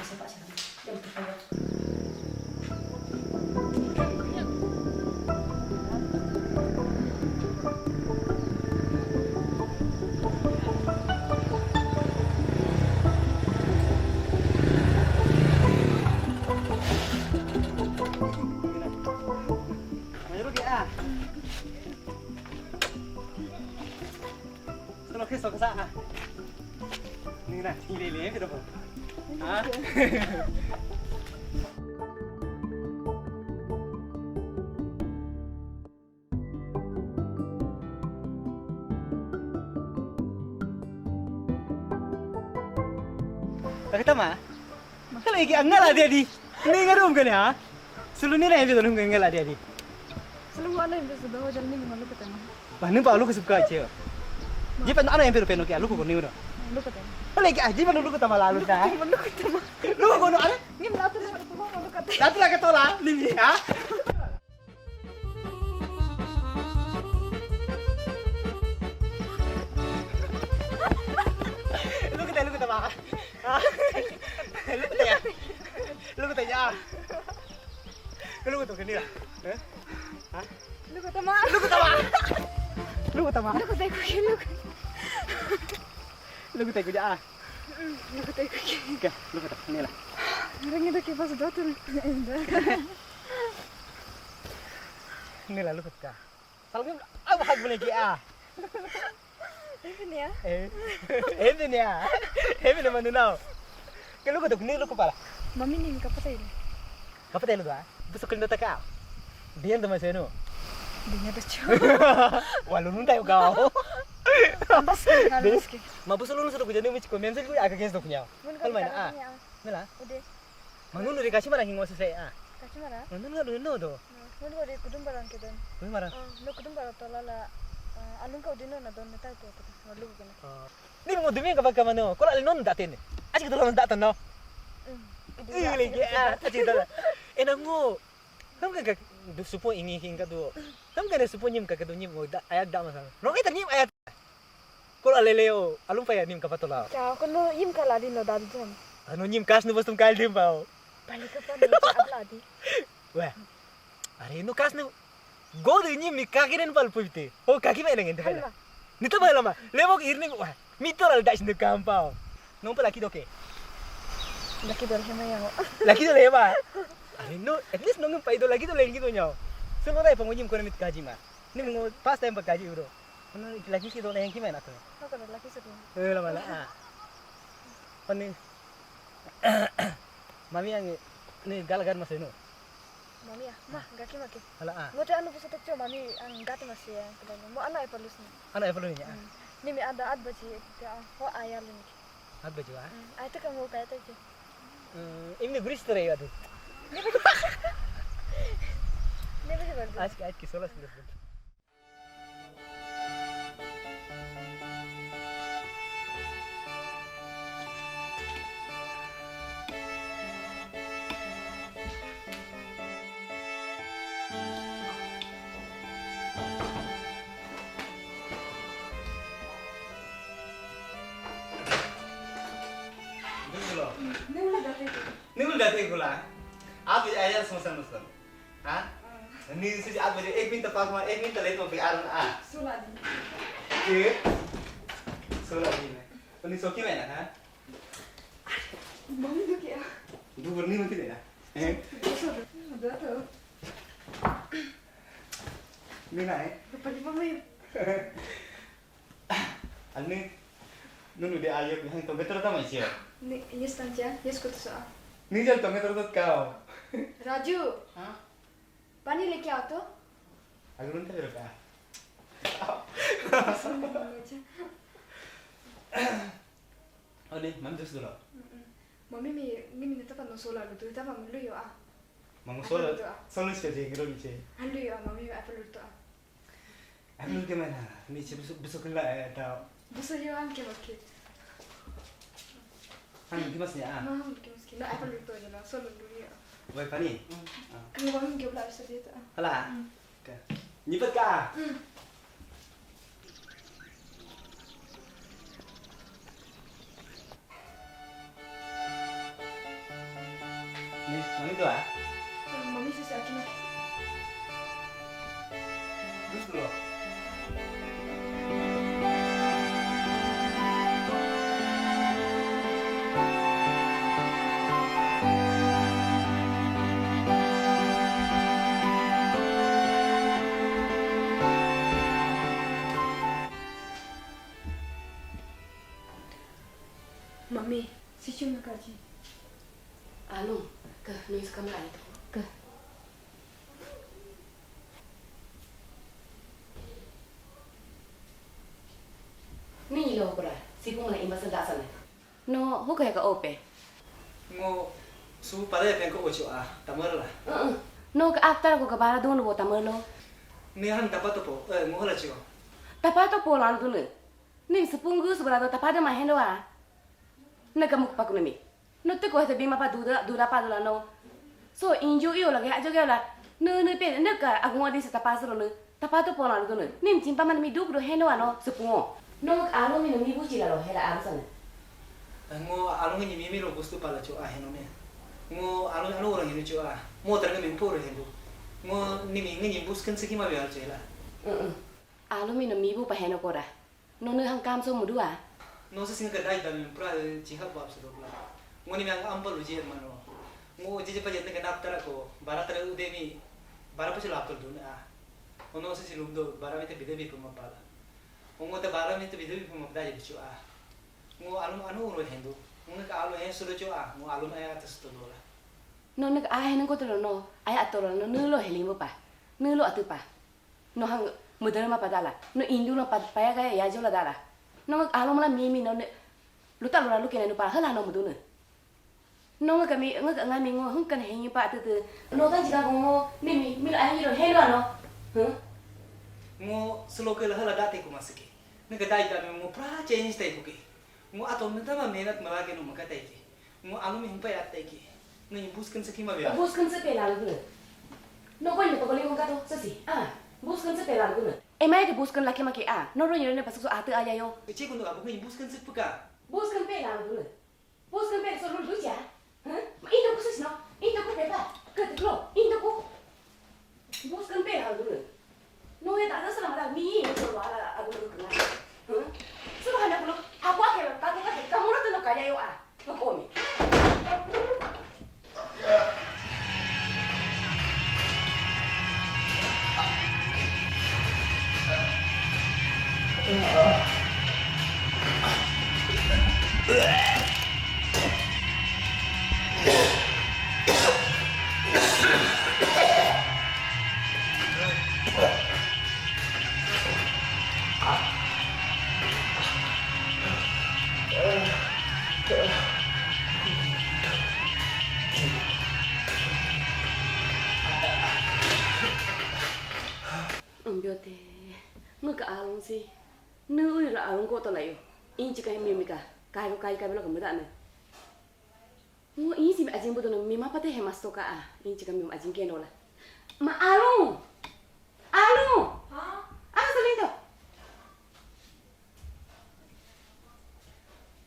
Siapa siapa. Jam payu.
Solo ke sa. Ni na, ile ke dopo. Ah. Nakita ma? Kalau iki angal ada di. Ni ngarum kan ya? Sulu ni lah yang betul ngal ada di.
Selalu ana yang sudah ho jalni malu katana.
Bahkan pak lu kesuka aja. Jadi pen ana yang betul ke lu ko ni udah.
Malu katana.
Kalau iki aji malu ko tama lalu dah.
Malu katana.
Lu ko no ada?
Ngim latu na malu katana.
Latu lah ketola, ni ya. Lu kita ba? Lu tanya. Lu to kini lah. Ha?
Lu katama.
Lu tama. Lu tama.
Lu katay ko kini.
Lu tanya ko ja.
Lu katay ko kini.
Oke, lu kata ni lah.
Rangi dah kipas datul.
Ni lah lu kata. Salgim apa hak boleh ki ah?
Ini ya.
Ini ni ah. Ini ni mana now? Kalau kau tu ni lu kepala.
Mami ni kapatay.
Kapatay lu dah. Besok kena tak kau. Dia tu macam mana?
Dia dah cuci.
Walau nun tayo kau.
Ambas ke.
Mabus lu sudah kujani micik komen sih gue agak kes doknya. Kalau mana ah? Nela?
Udah.
Mangun udah kasih mana hingga selesai ah?
Kasih mana?
Mangun nggak dulu tu.
Mun ko di kudum barang kedan.
Mana?
No kudum barang tolala alung ka udino na don na tayo ko. Malu ko na.
Ni mo demi ka baka mano. Ko la non datin. Aji ka tolong datan no. Lagi aji ta. Enang ngo. Nam ka supo ingi hinga do. Nam ka supo nyim ka do nyim mo ayat da masa. No kita nyim ayat. Ko la leleo alum pa ya nim ka patola.
Ciao, kono yim kala di no dadu jan.
Ano nyim kas no bostum kal dim pao.
Balik ka pa ni abla di.
Wah. Are no kas no. Go de nyim mi kakiren pal puite. Ho kaki me lengen de. Nito ba lama. Lemo irni wah. Mito la das no kampao. No pa laki doke.
Laki dol hema yang.
Laki do lema. Are no at least no ngum pa ido laki do lengi do nyaw. Suno dai pangojim ko mit kaji ma. Ni mo past time pa kaji bro. Ano laki ki do lengi me na to.
How kan laki sedih.
Lama la. Pani Mami yang ni gal-gal masih no.
Mami ya, mah gaki maki.
Hala
Ngote anu bisa tekjo mami ang gati masih ya. Mo anak epalus ni.
Anak evaluasi ya.
Ni mi ada ad baji ya ho ayal ni.
Ad baju ah.
Ay tu kamu kaya tekjo.
Ini guris tere ya tu.
Ni bisa berdu.
आज की 16 सुन निगुल जाते गुला आप आया समोसा मुस्लिम हाँ नी से आज बजे 1 मिनट पाक में 1 मिनट ले तो बिहार में आ
16 दिन
के 16 दिन में तो नी सोकी में ना हाँ
मम्मी तो क्या
दो बरनी मत लेना हैं
दो तो
नी ना है
पड़ी मम्मी
अन्नी नूनु दे आयो बिहान तो बेटर था मैं
ni yes tanja yes ko to sa
नी जल तो मैं तो काओ
राजू
हाँ
पानी लेके आओ तो
अगर उनका जरूर का अरे मन जस दो
मम्मी मी ni tapa no sola lu tu tapa lu yo a
मंग सोल सोल से जे गिरो नीचे
lu yo mami apple lu to
हम लोग के में ना नीचे बस कला था
busa yo am ke bakke
हम की बस या
ma hum ke miski na apple lu to jala solo lu yo
वही पानी
kan mami ke bla sa dia ta
हला का निपट का नी मम्मी तो आ
mami si sa akin
बस दो
mami si cuma kaji
Alo, ke nulis kamu lagi tu. Ke. Ni lo pura. Si pun mulai imbas dah sana. No, hu kaya ka ope.
ngo su pare pen ko ocho a tamar la
No, ka after ko ka bara doon bo tamalo.
ni han dapat to po ngo la chigo
Tapato po lan tu ne. Ni sepunggu seberapa tapada mah hendo ah. Na kamu pak nemi. No te ko hete bima pa duda pa dula no. So inju iyo lagi aja gala. Ne pe ne ka aku ngadi se tapasro ne. Tapato po lan tu ne. Nim cimpa man mi duk do hendo ano sepungo. No alo mi no mi buci la lo hela amsan.
ngo alo ni mimi lo gusto pala cho a heno me ngo alo orang heno cho a mo tar ngi por hendo ngo ni mi ngi buskan seki ma biar chela
Alo mi no mi bu pa heno ko ra. No ne hang kam so mu dua.
no se singa dai da mi pra chi ha bab se do la ngo ni mang ampal lu je man no ngo je pa je ne ka tara ko bara tara u de mi bara pa se lap do na ono se si lum do bara mi te bide bi puma pala ngo te bara mi te bide bi puma da je cho a ngo alo ro hendo ngo ka alo he solo cho a ngo alo na ya tas to do la
No ne a heno ko to no. Ai atoro no ne lo heli mo pa. Ne lo atu pa. No hang mudara ma padala. No indu no pa ya ga ya jola dala. No alo mala mi no ne. Lu ta lu ke no pa hala no mudu ne. No ga mi nga mi ngo hung kan he ni pa tu tu. No ta jiga ngo ni mi ai ro helo no.
ngo selo ke la hala date ko masike ne ka dai da me mo pra change tai ko ke Ngo atom na tama mehnat malagi no makatai ki. Ngo anu mi humpai atai ki. Ni buskan sakima bia.
Buskan sepela guna. No koy no pagoli ko kato sasi. Buskan sepela guna. Emai ke buskan laki maki no ro yone pasuk so ate aya yo.
Kecil kono abu ni buskan sepuka.
Buskan pela guna. Buskan pela so lu ja. Ma indo ko sas no. Indo ko pela. Ketlo. Indo ko. Buskan pela guna. No ya tak selama dah mi ni so ala abu lu kena. So hana ko aku akela kamu na to no kaya yo No komi. Biote, ngak alung sih, nui ra alung ko to layo. Inci kai mi mika, kai belo kemuda ne. Ngo ini sih ajing bodo no mima pate hemas to ka inci kami ajing keno la. Ma alung, alung. Apa tuh lindo?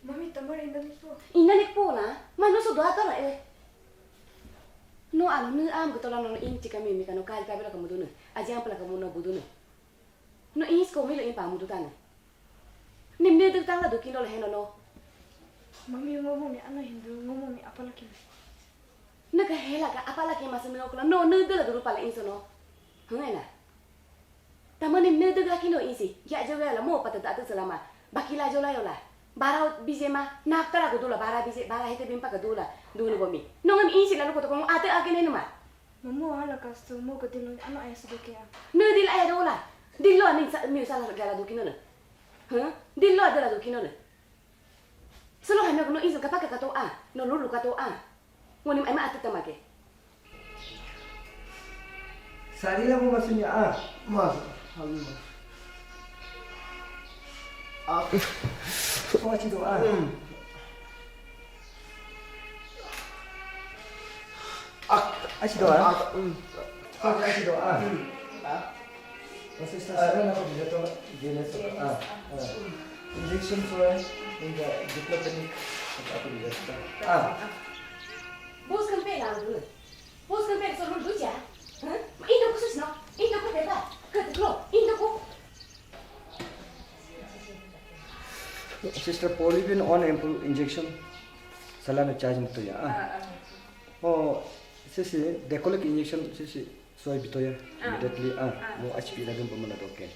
Mami tambar
Indanik po na, mano so data la No alung ne am ketolan no inci kami mika no kai belo kemuda ne. Ajang pala kamu no bodo ne. No ini sko milo in pamudu tan. Nimne tuk tang la dukin lo heno no.
Mami ngomong ni anak Hindu ngomong ni apa lagi?
Naga hela ka apa lagi masih mino kula no ne de la dulu pala inso no. Hengena. Taman nimne tuk lagi no isi. Ya jaga la mo pata atu selama. Bakila jola yola. Bara bise ma naftara ko dula bara bise bara hete bimpa ka dula dulu bomi. No ngam isi lalu ko to ko ate agene no ma.
Mamo ala kasto mo ko dilo anak ayah sudah kaya.
Ne dil ay dola. Dillo ani mi sala gala dukino ne. Dillo adala dukino ne. Solo hanya no iso kapaka kato no lulu kato Ngoni ai ma atata make.
Sarila mo maksudnya mas. Kau aci doa. Aci doa. Aci doa. Masih sekarang apa bisa tuh jelas injection soal hingga diplomatik apa bisa
Bos kan pela dulu. Bos kan pela solo dulu ya. Indo khusus no. Indo ko beba. Ketlo. Indo ko.
Sister Polybin on ample injection salana charge mut ya. Oh sisi decolic injection sisi soy bitoya immediately mo HP lagam pamana doke.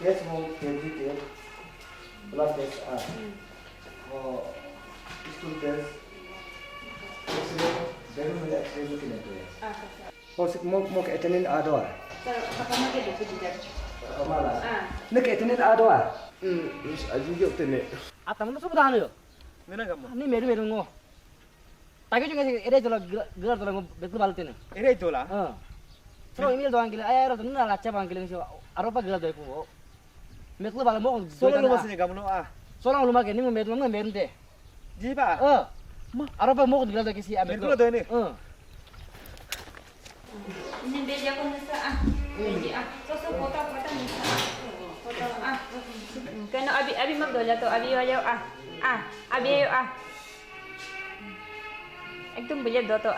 Yes mo KG ke blood test oh stool test Baru mulai X-ray dulu kena tu ya. Oh, mau ke attendant ada ah?
Pertama ke dokter juga.
Malah. Nak ke attendant ada ah?
Aji yo tene.
Atang itu sudah anu yo.
Mana kamu?
Ini meru ngo. Tapi juga sih, ada jalan gelar jalan betul balut ini.
Ini itu lah.
So email doang gila, ayah orang tuh laca bang gila sih. Aropa gelar doang pun. Betul balut mau.
Solo lu masih kamu lo
Solo lu makan ini mau betul mau deh.
Jipa.
Aropa mau gelar doang sih.
Betul doang ini.
Ini dia kau nisa Ini sosok kota nisa. Kota Kena abi mak dola tu abi ayo abi ayo Ektum belajar doto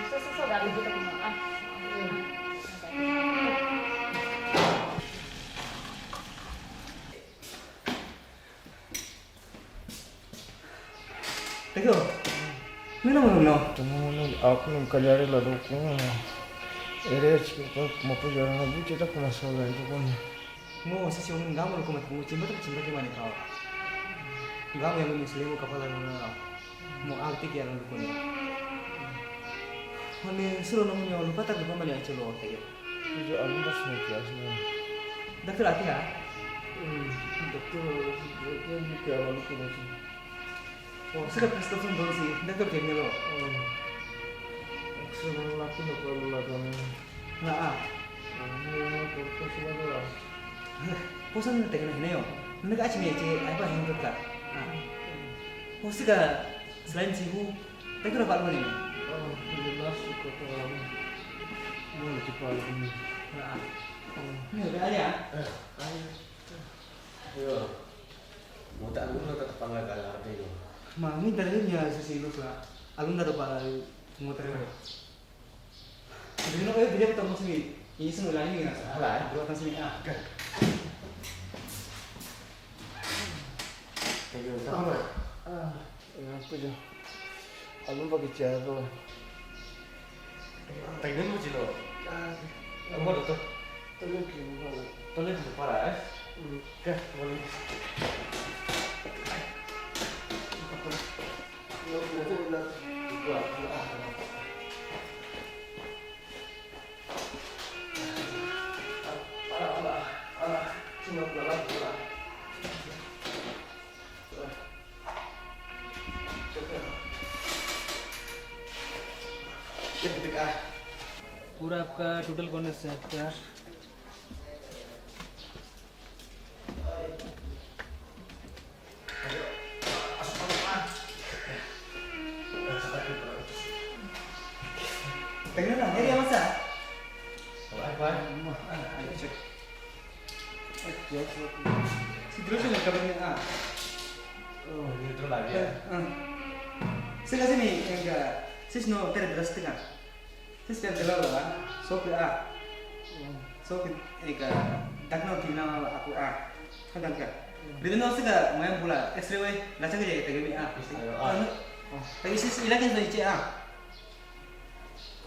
Sosok dari kita punya
Tengok. Mana?
Teman aku nak kajar lalu kau. Cakap mau pergi orang lagi kita kena soal itu pun.
Mo sisi orang gamu lu komat mo cimba ke mana kau? Gamu yang muslim kapal lalu mo alti ke lalu kau. Mana suruh namanya lupa tak lupa mana aja lo tengok.
Itu alun dah semua kias ni.
Dokter hati ya?
Doktor ni ke awal tu macam.
Oh, sudah prescription dulu sih. Dokter kayaknya lo. Nah, posan na tengah ni yo. Nega aci ni aci apa yang kita. Posika selain sihu, tapi kalau pak mana ni? Ni ada aja.
Mau tak lu tetap panggil kalah tu.
Mami tadi ni sesi lu lah. Alun dah dapat motor ni. Jadi nak dia bertemu sini. Ini semua lagi ni.
Alah,
dua tangan sini.
Apa je? Alun pakai cara.
Tengok ni macam tu. Kamu tu. Tolong tu parah.
Okey, boleh.
पूरा आपका टोटल कौन से आपका tengah lah, ini apa sah? Si terus ni kabarnya
Oh, ni terus lagi.
Sila sini enggak sisno terderas tengah. Sistem terlalu lah, sopir sopir takno tina aku kadang kan. Bila nak sega main bola, X-ray laca kerja kita gini tapi sis ilakan sudah ije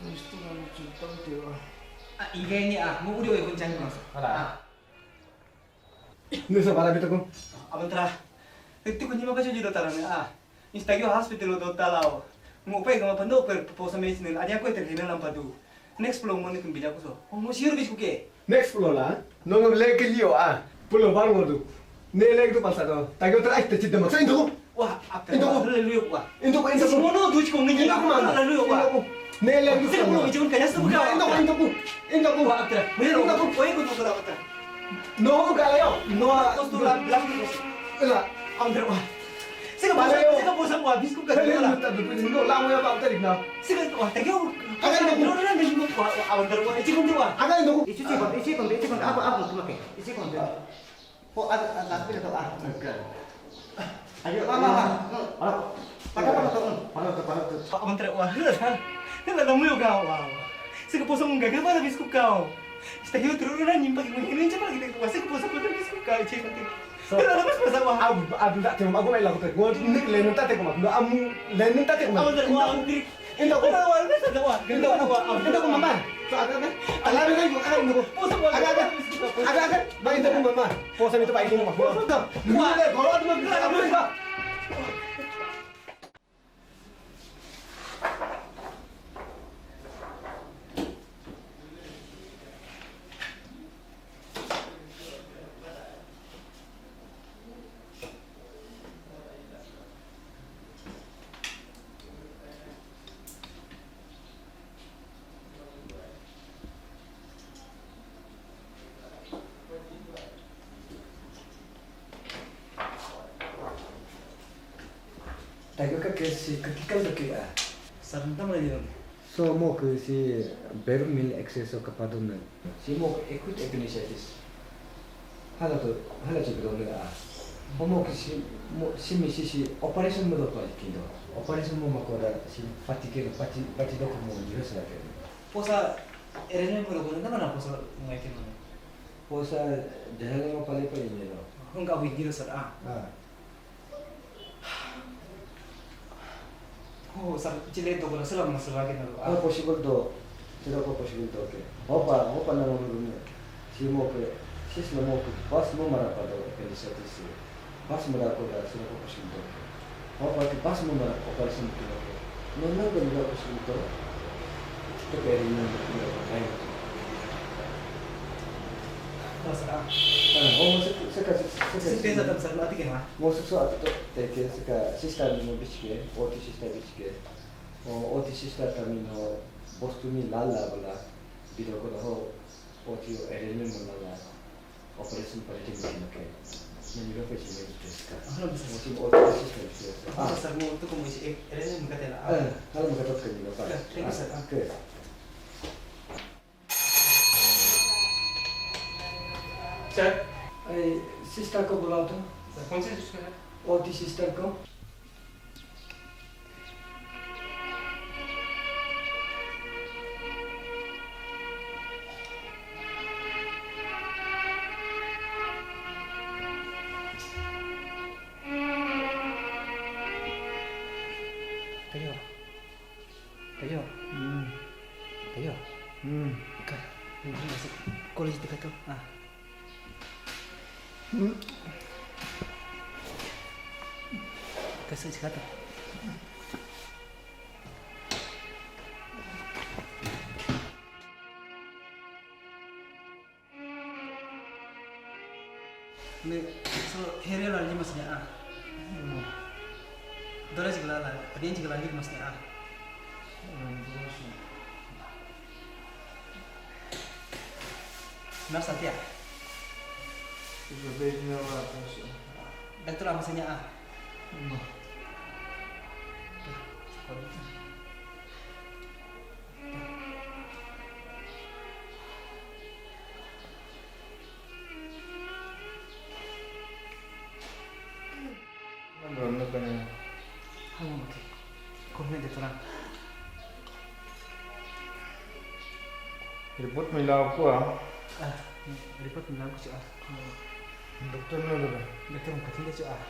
Mesti kalau cinta dia.
Iga ini mau udah ikut jangan
Alah.
Ni sebab apa tu kau?
Abang terah, itu kunci mau kasih jodoh taran Instagram hospital do talau. Mau pergi ke mana pun posa medicine. Aja aku terkena lampu tu. Next pulau mana pun bila aku so. Mau siapa bisku ke?
Next pulau lah. Nong lagi liu pulau baru tu. Ne lagi tu pasal tu. Tapi tu ada cerita macam itu.
Wah, apa? Itu lalu wah.
Itu
Semua no duit kau ni. Lalu wah.
Ne lagi tu.
Saya pulau macam kaya semua.
Itu
wah apa? Mana no? Kau ikut tu apa?
No kaya. No.
Kau tu bilang tu.
Lah.
Ambil wah. Saya bosan wah bisku kan.
Kalian tak berpikir no lama ya pak tadi nak.
Saya wah tengok. Akan ada bisku wah ambil wah. Ikut tu wah.
Akan itu.
Isi kon apa tu makai? Isi kon. Oh ada pilih tu Ayo mama. Pada tu.
Abang teruk wah. Dia nak tamu kau wah. Saya bosan enggak pada bisku kau. Saya terus nyimpan ini cepat kita wah. Saya bosan pada bisku kau cik nanti. Kenapa mas pasal wah?
Abu tak tengok aku main lagu tu. Gua nik lenun tak tengok. Gua amu lenun tak tengok.
Abang teruk wah.
Indah aku.
Wah, ini sudah wah.
Indah aku mama. So agak. Alah ni aku akan nunggu. Agak. Baik indah aku mama. Posa itu baik nunggu. Wah, kalau tu mama kamu ni. Tayo ka kasi critical na kaya.
Serentam lagi dong.
So mo kasi beru mil access kepada na. Si mo ikut initiative. Hala cikgu na. Mo kasi si misi operation mo dapat kido. Operation mo makora si fatigue pati do mo jihos na kaya.
Posa erene mo lo na mana posa ngai kin mana.
Posa jalan mo pala ni do.
Hong ka wit jihos Oh, cile itu kalau selam masalah kita tu.
Apa possible do? Tidak apa possible do ke? Apa na ngomong si mo ke si selama ke pas mo marah pada inisiatif si. Pas marah pada sila apa possible do. Apa ke pas mo marah operasi itu. Mana benda possible do? Itu kaya ini lain.
Masalah.
Oh, sekarang
Sintesa tak salah lagi kan?
Mau sesuatu tu, tapi sekarang sistem mo bisiklet, OT sistem bisiklet. OT sistem kami no
postu ni lala bala video ko ho audio arrangement bala operation parating ni ke ni ro pe chine ka ano bisa motiv audio system sir mo to ko mo si arrangement ka tela halo mo ka to kan ni ka thank you sir okay
sir sister को बुलाओ तो
कौन सी सिस्टर है
और दी सिस्टर को
Tayo. Tayo. Tayo. Ka. Hindi masuk college dekat tu. Kasi sekarang.
ni so here lagi masnya dora jigla la adin jigla lagi masnya Nas Satya
Sebaiknya apa sih?
Dokter apa masnya
Mana kan?
Halo oke. Kau ni dokter
Report milau aku
report ni aku cakap.
Doktor mana?
Dokter muka tinggal cakap.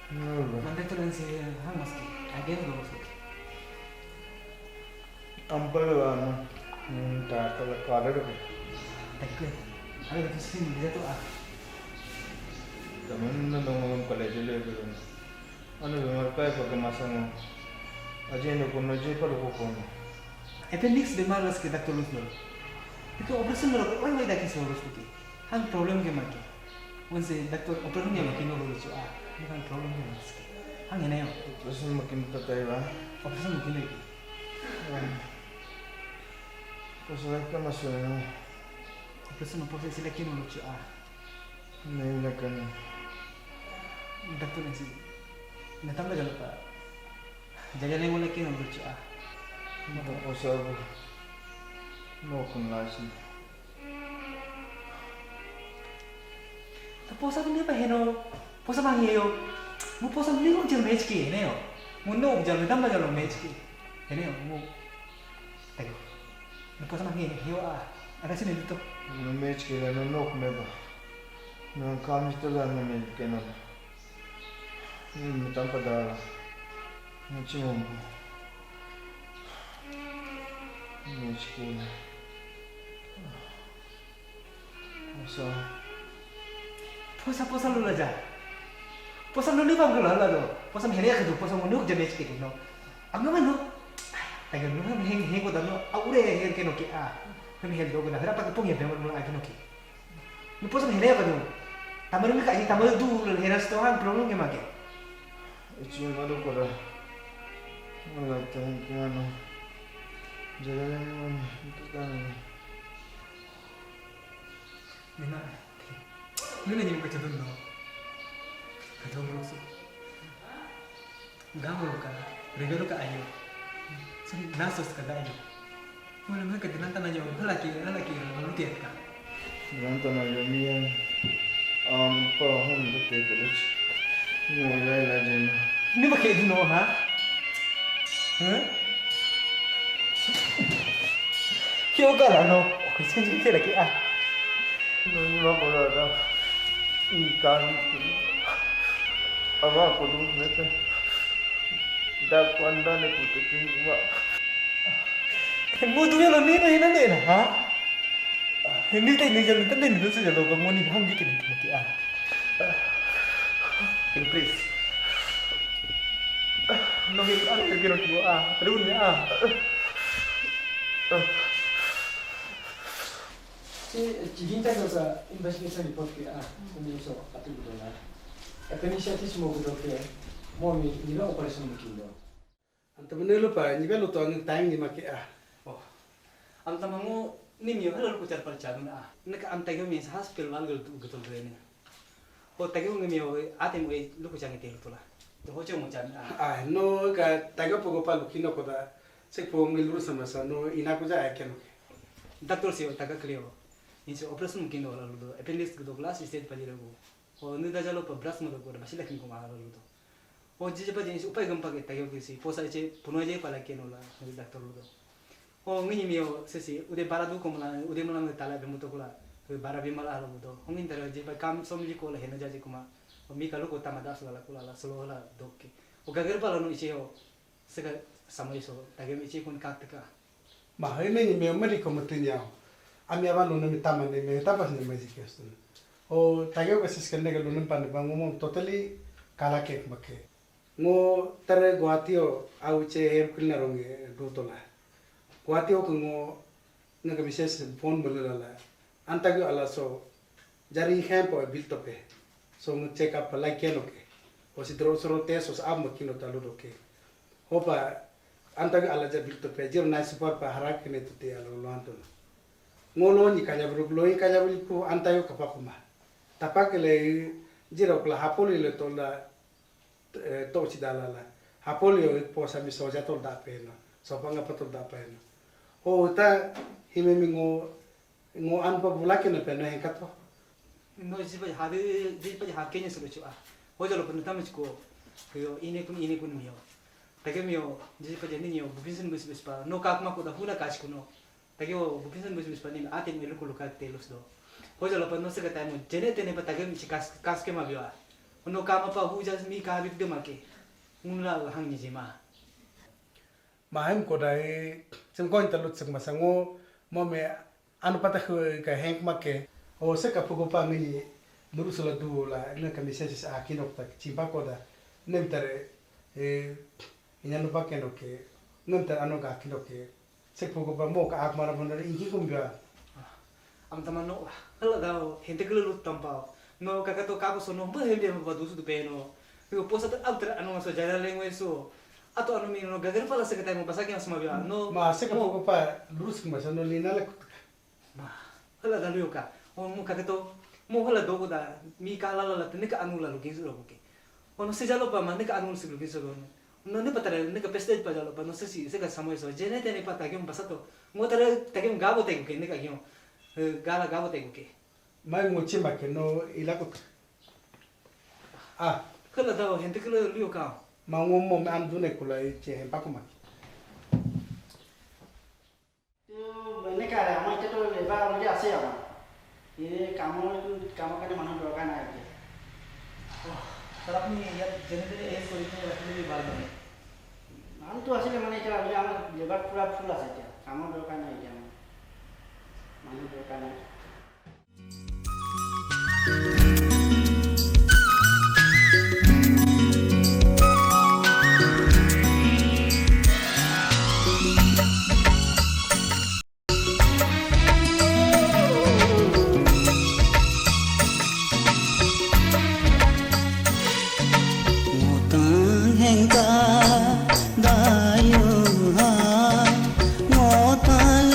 Mana?
Nanti tu nanti hang maski. Again go maski.
Ampal lah, tak kalau ada tu.
Tak ke. Ada tu sini dia tu
Temen nong college le belum. Anu memang kaya pakai masang. Aje no kono je kalau kono.
Appendix बीमार रस के तक तो लूज लो itu operation लो वही वही दाकी से लूज होती हंग प्रॉब्लम के माके उनसे डॉक्टर ऑपरेशन के माके नो लूज जो ini kan problem के माके हंग है ना
Terus makin tertarik lah.
operation mungkin lagi
Terus mereka masuk ni.
operation proses lagi नो लूज जो
Ni nak kan.
डॉक्टर ने सी नतम ले जाता जगह ले बोले कि नो लूज जो
Nak usah mau kenal sih.
तो पोसा भी नहीं पहनो पोसा मांगिए यो वो पोसा नहीं को जल मैच की है ना यो वो नो जल में तब जल मैच की है ना वो देखो वो पोसा मांगिए यो ada sini itu
No match ke no nok meba. No kami tu lah no match ke no. Ni tanpa dah. Macam mana? Match ke. Masa.
पोसा lu aja पोसा lu ni pam kalau lah tu पोसा mehria ke tu पोसा mau nuk jenis ke no angga mana tapi lu kan heng ko dah no aure heng ke no ke kami hel dogo na hera pa pung ya bemar mula ke no ke ni posa mehria ke tu tamar mi ka ni tamar du hera sto han problem ke make
Itu malu kora. Mana tahu ke mana. Jalan mana itu kan.
Nina Nuna ni baca dulu. Kata orang tu. Gamu kan, regalo ka ayo. So nasos ka ayo. Mana mereka dinantan aja, halaki lalu tiap kan.
Nanti nak yang paham betul betul. Mulai lagi.
Ini pakai dulu ha? Kau kan ano? Kau sendiri lagi
Nunggu apa dah? Ikan. Apa aku tu macam. Dah kuanda ni putih tinggal.
Mu tu yang ni na ha? Hindi tayo ni jalan tanda ni sa jalo kang mo ni hanggi kini mati Increase. No hit ano yung gino ko Terun niya
Kita dosa investigation report ke ini so pati betul lah. Inisiatif mau betul ke, mau ni operasi mungkin do.
Anta menelu pa, ni belo to ang time ni make
am tamangu ni mio halo ku car percaya na nek am tagyo mi hospital wal gutol rene ho tagyo ngmio atem we lu ku changi tel tula to ho chomo chan
no ka taga pogo palu kino koda se po ngiluru samasa no ina ku ja ken
doctor se taga kleo inse operation kino la lu appendix ku do glass stage pali rago ho ni da jalo pa bras mo do ko basila kin ko ma lu do ho jije pa jinsi upai gampa ke tagyo ke si posa che puno je pala keno la ni doctor lu do ho ngi mio se si ude baradu ko mala ude mala tala be muto kula bara be mala lu do ho ngi tara je pa kam somji ko la hena jaji kuma mi kalau kota madas la kula la solo la dokke o gagar pala no iche ho sega samai so tagyo mi che kun katka
ma hai me me mari ko mutinya ami aba no mi tama ne me tapas ne me jikestu o tagyo ko sis kenne ga lunun pan ba ngom totally kala ke makke ngo tare guatio au che her kulna ronge dutola guatio ko ngo naga bises phone bolala antagyo ala so jari khan po bil tope so ngo check up like kenoke o si dro soro tesos am makino talu doke hopa antagyo ala ja bil tope jero na super pa harak ne tuti ala lonton ngolo ni kaya bro gloi kaya bili ko antagyo kapakuma tapakele jero kla hapoli le tola to si dalala hapoli o po sa mi soja tol da pena so panga patol da pena o ta himemi ngo anpa bulake na pena he kato
no jiba hade jiba ha kenya sulu chua ho jalo pun tamich ko yo ine kun mio tagyo mio jiba jeni nio bupinsen bus pa no kakma ko da huna kash kuno tagyo bupinsen bus pa ni ate me lu ka telos do ho jalo pun no se ka taimo jene tene pa tagyo mi kas ke ma biwa no kama pa hu jas mi ka bit de make unla hang ni jima
mahim ko dai sem ko intalut sem masango mo me anu patah ka heng make o se ka pugo pa mi nuru sula du la na ka mi sesis a kinok tak chimpa ko da nem tare inya no pa keno ke nem tar anu ga kinok ke se pugo pa mo ka ak mara bondar ingi kum ga
am tamano hala da hente kele lut tampa no kakato kapo so no ba hembe ba dusu du peno yo posa ta altra anu so jara lengwe so ato anu mi no gagar pala se ka taimo pasaki mas mabia no
ma se ka pugo pa lurus kum sa no lina la
ma hala da lu ka o mo kakato mo hala do da mi kala la tene ka anu la lu kinsu ro ke ono se jalo pa man ne ka anu se lu kinsu ro no ne patare ne ka peste pa jalo pa no se si se ka samoy so jene tene pa tagim pasato mo tare tagim gabo te ke ne ka gyo gala gabo te ke
mai mo chimba ke no ilakut
kala da hente kala lu ka
ma ngom mo am dune kula che hem pakuma
ini kaya ama itu tuh lebar aja sih ama ini kamu kan mana doakan aja
sarap ni ya jene tene es kori ni rakhi ni bar bane
man tuh hasilnya mana cara dia ama lebar pura saja kamu doakan aja mana doakan aja
dayo ha ngota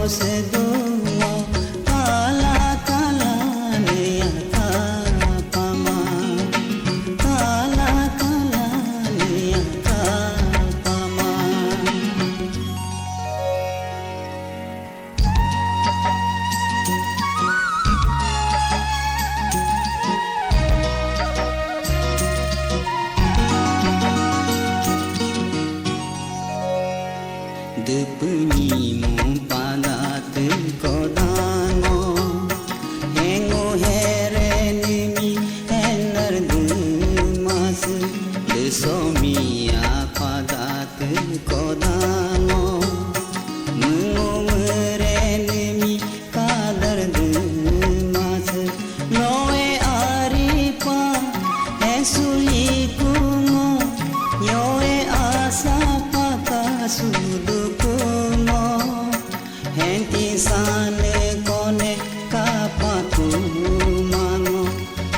sedua kala-kala niata pama kala-kala niata pama Depeni mumpadat kodano hengo herenimi enar dumas desomia padat kodano mungo merenimi kadar dumas noe aripa esuli kumo yoe asa pata sudukumo henti sane kone kapatu mango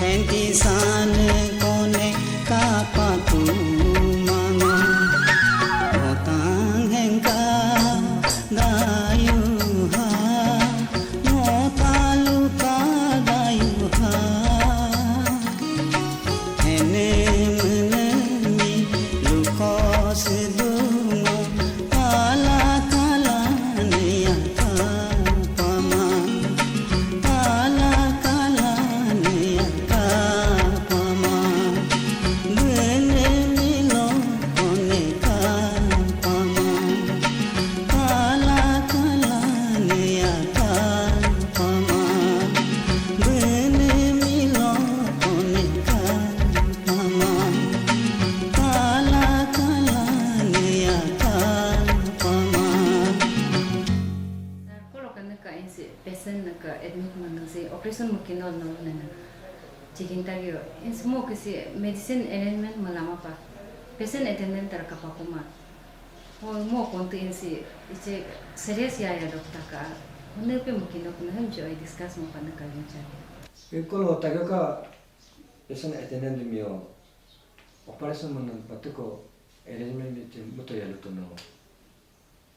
henti sane kone kapatu mango otang hengka dayuha motaluka dayuha hene menemi luko sedumo kala-kala niata pama kala-kala niata pama menemi lo koneka pama kala-kala niata pama menemi lo koneka pama kala-kala niata pama
Kalau kan nak insi patient nak admit mana si operation mungkin nol nana cikin tadi insi mau kasi medicine arrangement malam apa patient attendant terkapa kuma mau kontu insi ice serius ya dokter ka mana pe mungkin nak nama joy discuss mau kan nak cari
Kalau tahu ka pesan attendant mio operation mana patuko arrangement itu betul ya lutu no.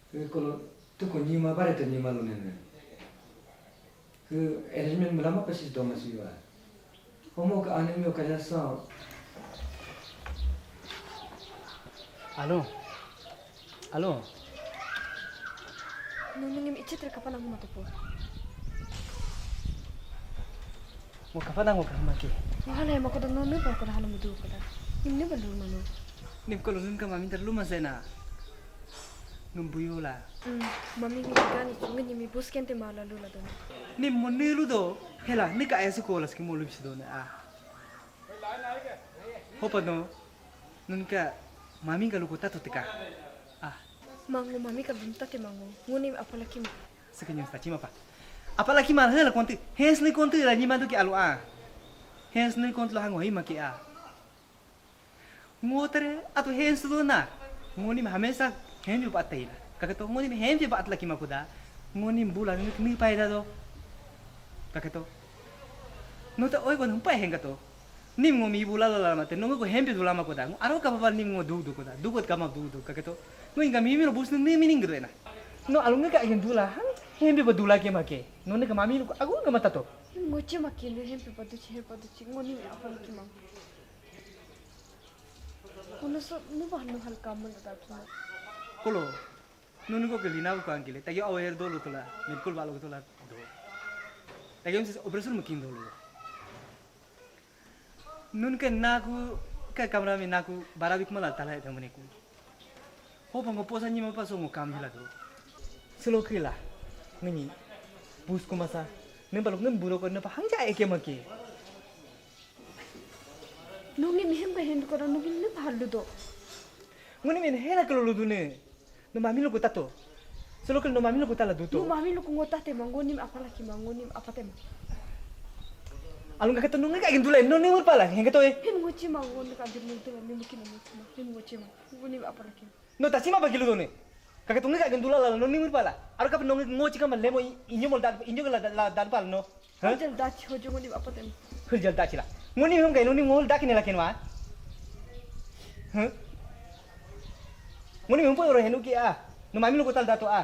Kalau tu ko nyima bare tu nyima lu nene. Arrangement melama pasti do masih wa. Homo ka ane mio kaja sa.
Alo. Alo.
Nunggu ichi terkapan aku matu po.
Mau kapan aku maki?
Mahala yang aku dah nunu pa aku dah halam mudu aku dah. Ini baru nunu.
Nim kalau nun ka mami terlalu masena. Numbuyola.
Mami ni gani cunga ni mi bus kente mahala lula dona.
Nim monilu do. Hela ni ka ayah sekolah sih mau lebih sedona ah. Hopa no. Nun ka mami kalau kota tu teka. Ah.
Mangu mami ka bunta te mangu. Nguni apalagi mo.
Sekarang tak cima apa. Apalagi malah hela konti. Hens ni konti lah ni mantu ki alu ah. Hens ni konti lah ngoi maki ah. Ngotere atau hens tu na. Ngoni hamesa hens juga atai lah. Kakak tu ngoni hens juga atla ki makuda. Ngoni bulan ni pai dah do. Kakak tu. Nota oi kon humpai heng kato. Nim ngomi bulan la mate nungu ko hens bulan makuda. Aro kapal nim ngo du koda. Du kot kamak du kakak tu. Ngoi kami miro bus ni mining gede na. No alunga ka ingin dula. Hembe badula ke make. None ka mami aku enggak mata to.
Ngoci makin le hempe paduci ngoni apalagi mang. Kono so nu bahnu hal kamu tak tu.
Kolo. Nunu ko gelina ko angkile. Tagi aware dulu tu lah. Mikul balu tu lah. Tagi mesti operation mungkin dulu. Nun ke naku ke kamera mi naku barabik malah talai temen aku. Ho pango posan ni mapa so mo kam bila tu. Selokri lah. Ngini. Bus ko masa. Nembalok nem buro ko na pa hangja eke make.
Nungi mihem ka hendu ko nungi ne pahalu do.
Ngoni men hera kalau lu dune. No mami lu kota to. Selokri no mami lu kota la
Nu
duto.
mami lu ngota te mangoni apalagi mangoni apa te.
Alung kakek nungi kayak gendula no nemur pala. Heng keto e.
Hen ngoci mangoni ka dir mutu ni mungkin ni. Hen ngoci mang. Ngoni apalagi.
No tachima bagi lu dune. Kakek tungi kayak gendula la no nemur pala. Aro kap nungi ngoci ka lemo inyo mol la dan pal no.
Hah? Jal dachi hojo ngoni apa te.
Hujal dak cila. Ngoni hum kai nuni ngol dak ni lakin wa. Huh? Ngoni hum po ro henu ki a. No mami lu kotal dato a.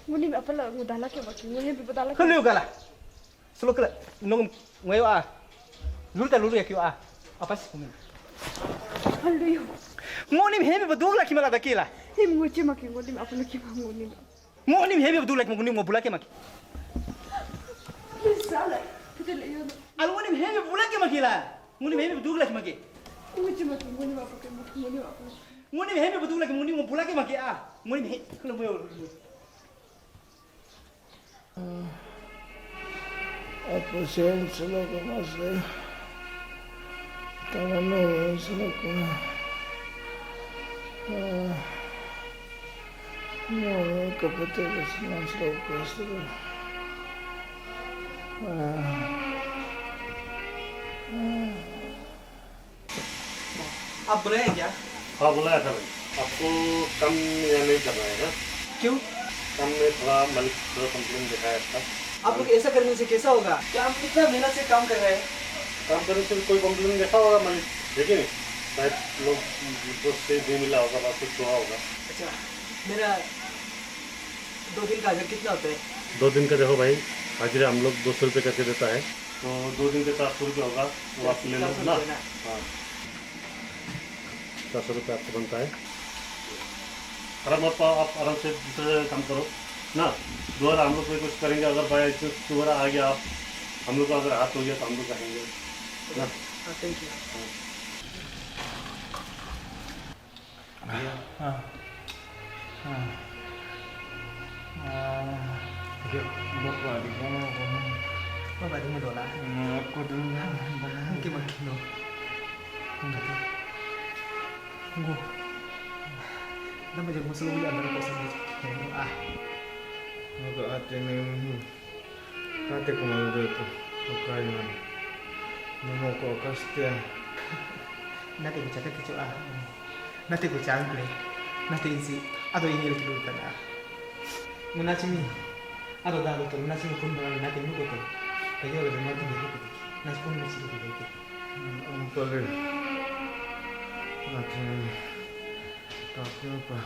Nguni apa lah ngudala ke baki nguni bidala.
Hello gala. Selo kala nong ngayo lulu ya kyo apa sih kumin?
Hello yo.
Ngoni hemi badug laki mala dakila.
Him nguci maki nguni apa lagi nguni.
Ngoni hemi badug laki nguni mo bulake maki.
Salah. Betul yo.
Al ngoni hemi bulake maki la. Ngoni hemi badug laki maki.
Nguci maki nguni apa ke nguni apa.
Ngoni hemi badug laki nguni mo bulake maki Ngoni he kalau mo
Apa sen selo ko masle. Kamano selo ko. No, kapate kesenang selo ko selo.
आप बुलाए क्या?
हाँ बुलाया था भाई आपको कम या नहीं करना है ना
क्यों?
कम में थोड़ा मलिक थोड़ा कंप्लेन दिखाया था
आप लोग ऐसा करने से कैसा होगा? क्या हम कितना मेहनत से काम कर रहे हैं?
काम करने से कोई कंप्लेन देखा होगा मलिक देखे नहीं शायद लोग दोस्त से नहीं मिला होगा बात कुछ हुआ होगा।
अच्छा मेरा 2 दिन का अजर कितना होता है?
2 दिन का देखो भाई हाजिरा हम लोग 200 रुपये करके देता है तो 2 दिन के 400 रुपये होगा वो आप ले लो ना। हाँ 400 रुपये आपको बनता है आराम आप आराम से दूसरे काम करो ना दोबारा हम लोग कोई कुछ करेंगे अगर भाई दोबारा आ गया आप हम लोग का अगर हाथ हो गया तो हम लोग कहेंगे ना।
Thank you. Bapak di mudola.
Aku dulu
Mungkin makin lo. Nama jago selalu ada kosan di sini.
Aku hati ni hati ku malu itu bukan nemo ko kastia.
Nanti ku cakap kecil Nanti ku cangkle. Nanti isi. Aduh ini lagi dulu kan Menacimi. Aduh dah betul. Menacimi pun berani nanti mu betul. Kaya udah mati ni betul. Nasi pun masih betul.
Boleh. Hati tapi apa?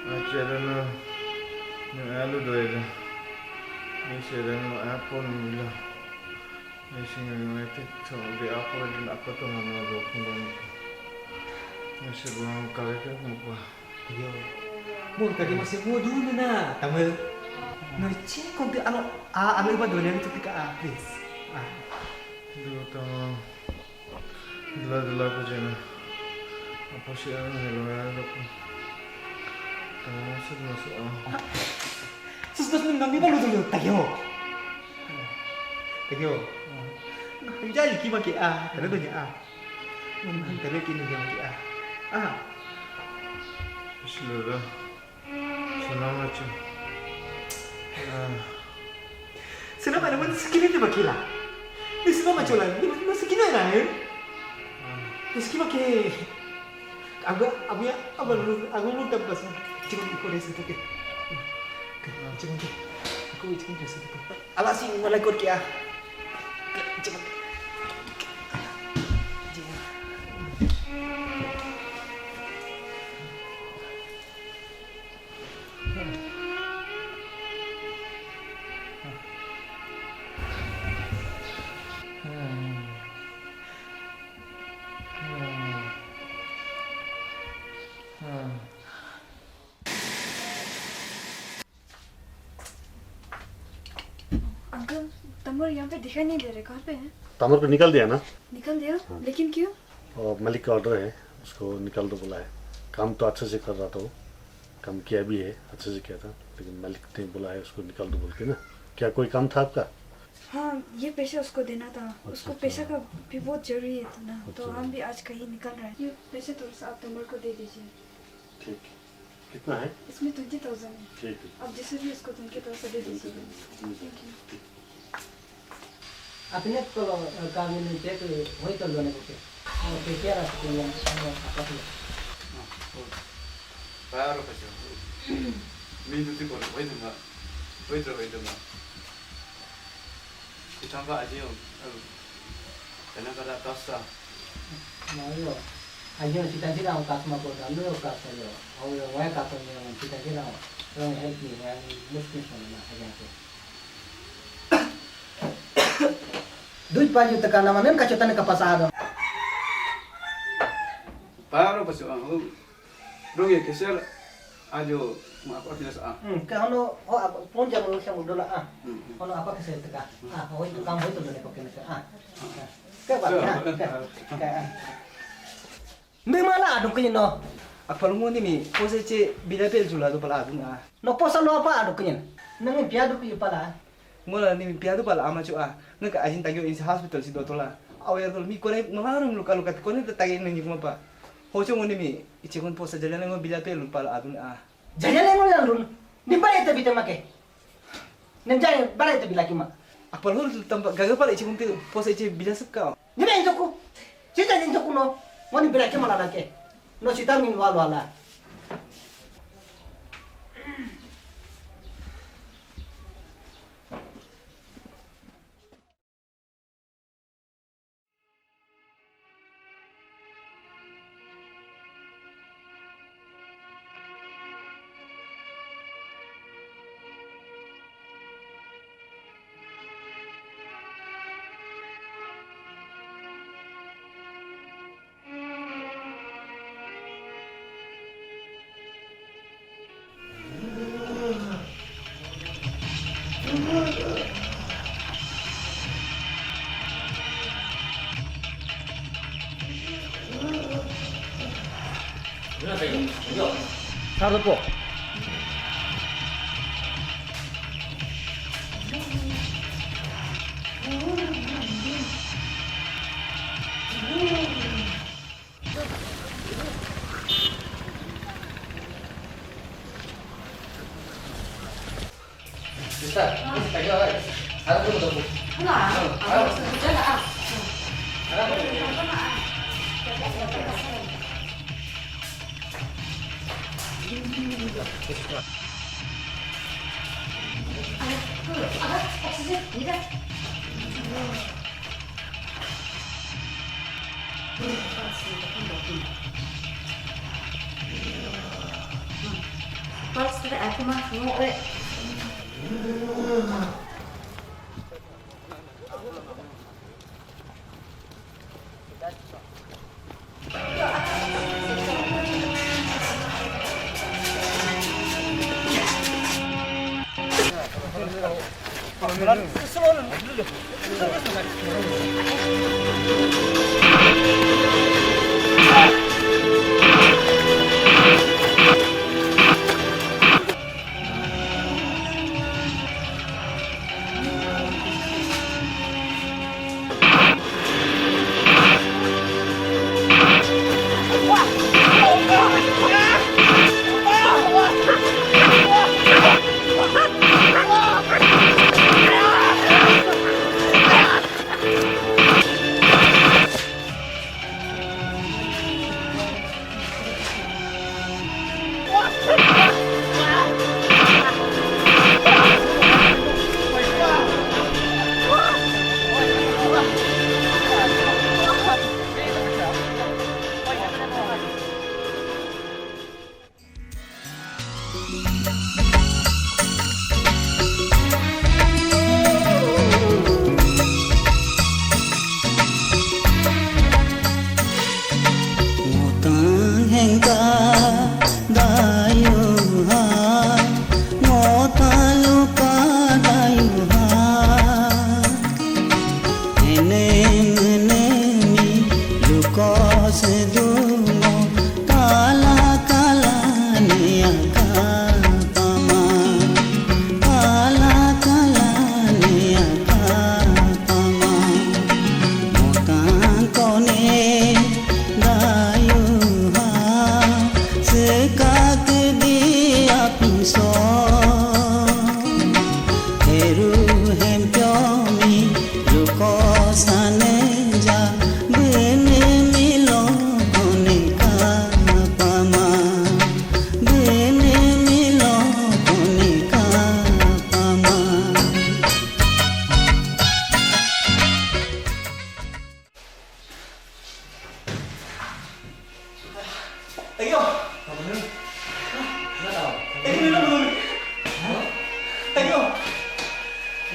Acara na alu doida. Acara na apa nila. Acara na itu di apa di apa tu mana dokong. Masih belum kali ke apa?
Yo. Mun tadi masih mau dulu na. Tamal. Nanti konti ano iba dunia itu tika please.
Dulu tahu. Dila ko jena. Apa sih yang nelayan aku? Tahu masuk.
Sus nang iba dulu tayo. Jadi kima ki kalau dunia Mun kalau kini dia ki
Bismillah. Salam aja.
Sino ba naman sikinin di bakila? Di sino machulan? Di ba sikinin na eh? Meski pakai aku lu tabas cuma ikut desa tu ke cuma aku ikut desa tu ala sih mulai ikut kia cuma
uncle तमर यहाँ पे दिखाई नहीं दे रहे कहाँ पे है?
तमर को निकल दिया ना
निकल दिया लेकिन क्यों?
और मलिक का ऑर्डर है उसको निकल दो बोला है काम तो अच्छे से कर रहा था वो काम किया भी है अच्छे से किया था लेकिन मलिक ने बोला है उसको निकल दो बोल के ना क्या कोई काम था आपका?
हाँ ये पैसा उसको देना था उसको पैसा का भी बहुत जरूरी है ना तो हम भी आज कहीं निकल रहे हैं ये पैसे थोड़ा सा आप तमर को दे दीजिए।
ठीक कितना है?
इसमें 20,000 है
ठीक है
आप जैसे भी उसको उनके पैसा दे दीजिए। Thank you.
Apinya kalau kami nanti tu, woi tu luar negeri. Pikir aku yang apa tu?
Baru pasal. Mintu tu kalau woi tu mah. Kita apa aja yang, karena kada kasa.
Mayo, ayo cita-cita aku kasih makot, ambil aku kasih yo. Aku yang woi kasih yang cita-cita. Orang help me man, muskil mana aja tu. Duit paju tekan nama nem kacotan ke pasar.
Paro pas Rugi kesel ajo apa tidak sah.
Kalau pun jangan lu sama dola Kalau apa kesel tekan. Itu kamu itu dola kau kena Memanglah adu kini no.
Akpal mo ni mi pose che bilapel jula do pala adu na.
No posa lo apa adu kini. Nangin piadu pi pala.
Mola ni mi piadu pala ama chu ngaka ajin tagyo in hospital si dotola. Awer dol mi kone malarung luka kone tagi nang kuma pa. Hocho mo ni mi ichikon posa jalan ngo bilapel pala adu na.
Jalan ngo lan ni bale te bita make. Nem jare bale te bilaki ma.
Akpal hol tampa gagal pala ichikon te posa che bilasuk ka.
Ni ben joku. Cita ni joku no. Mo ni bilaki mala nake. No cita min wala.
Sarap po.
Bisa, tayo ay. Harap mo daw.
Ano ah? Diyan na ah. Pals kita aku mah mau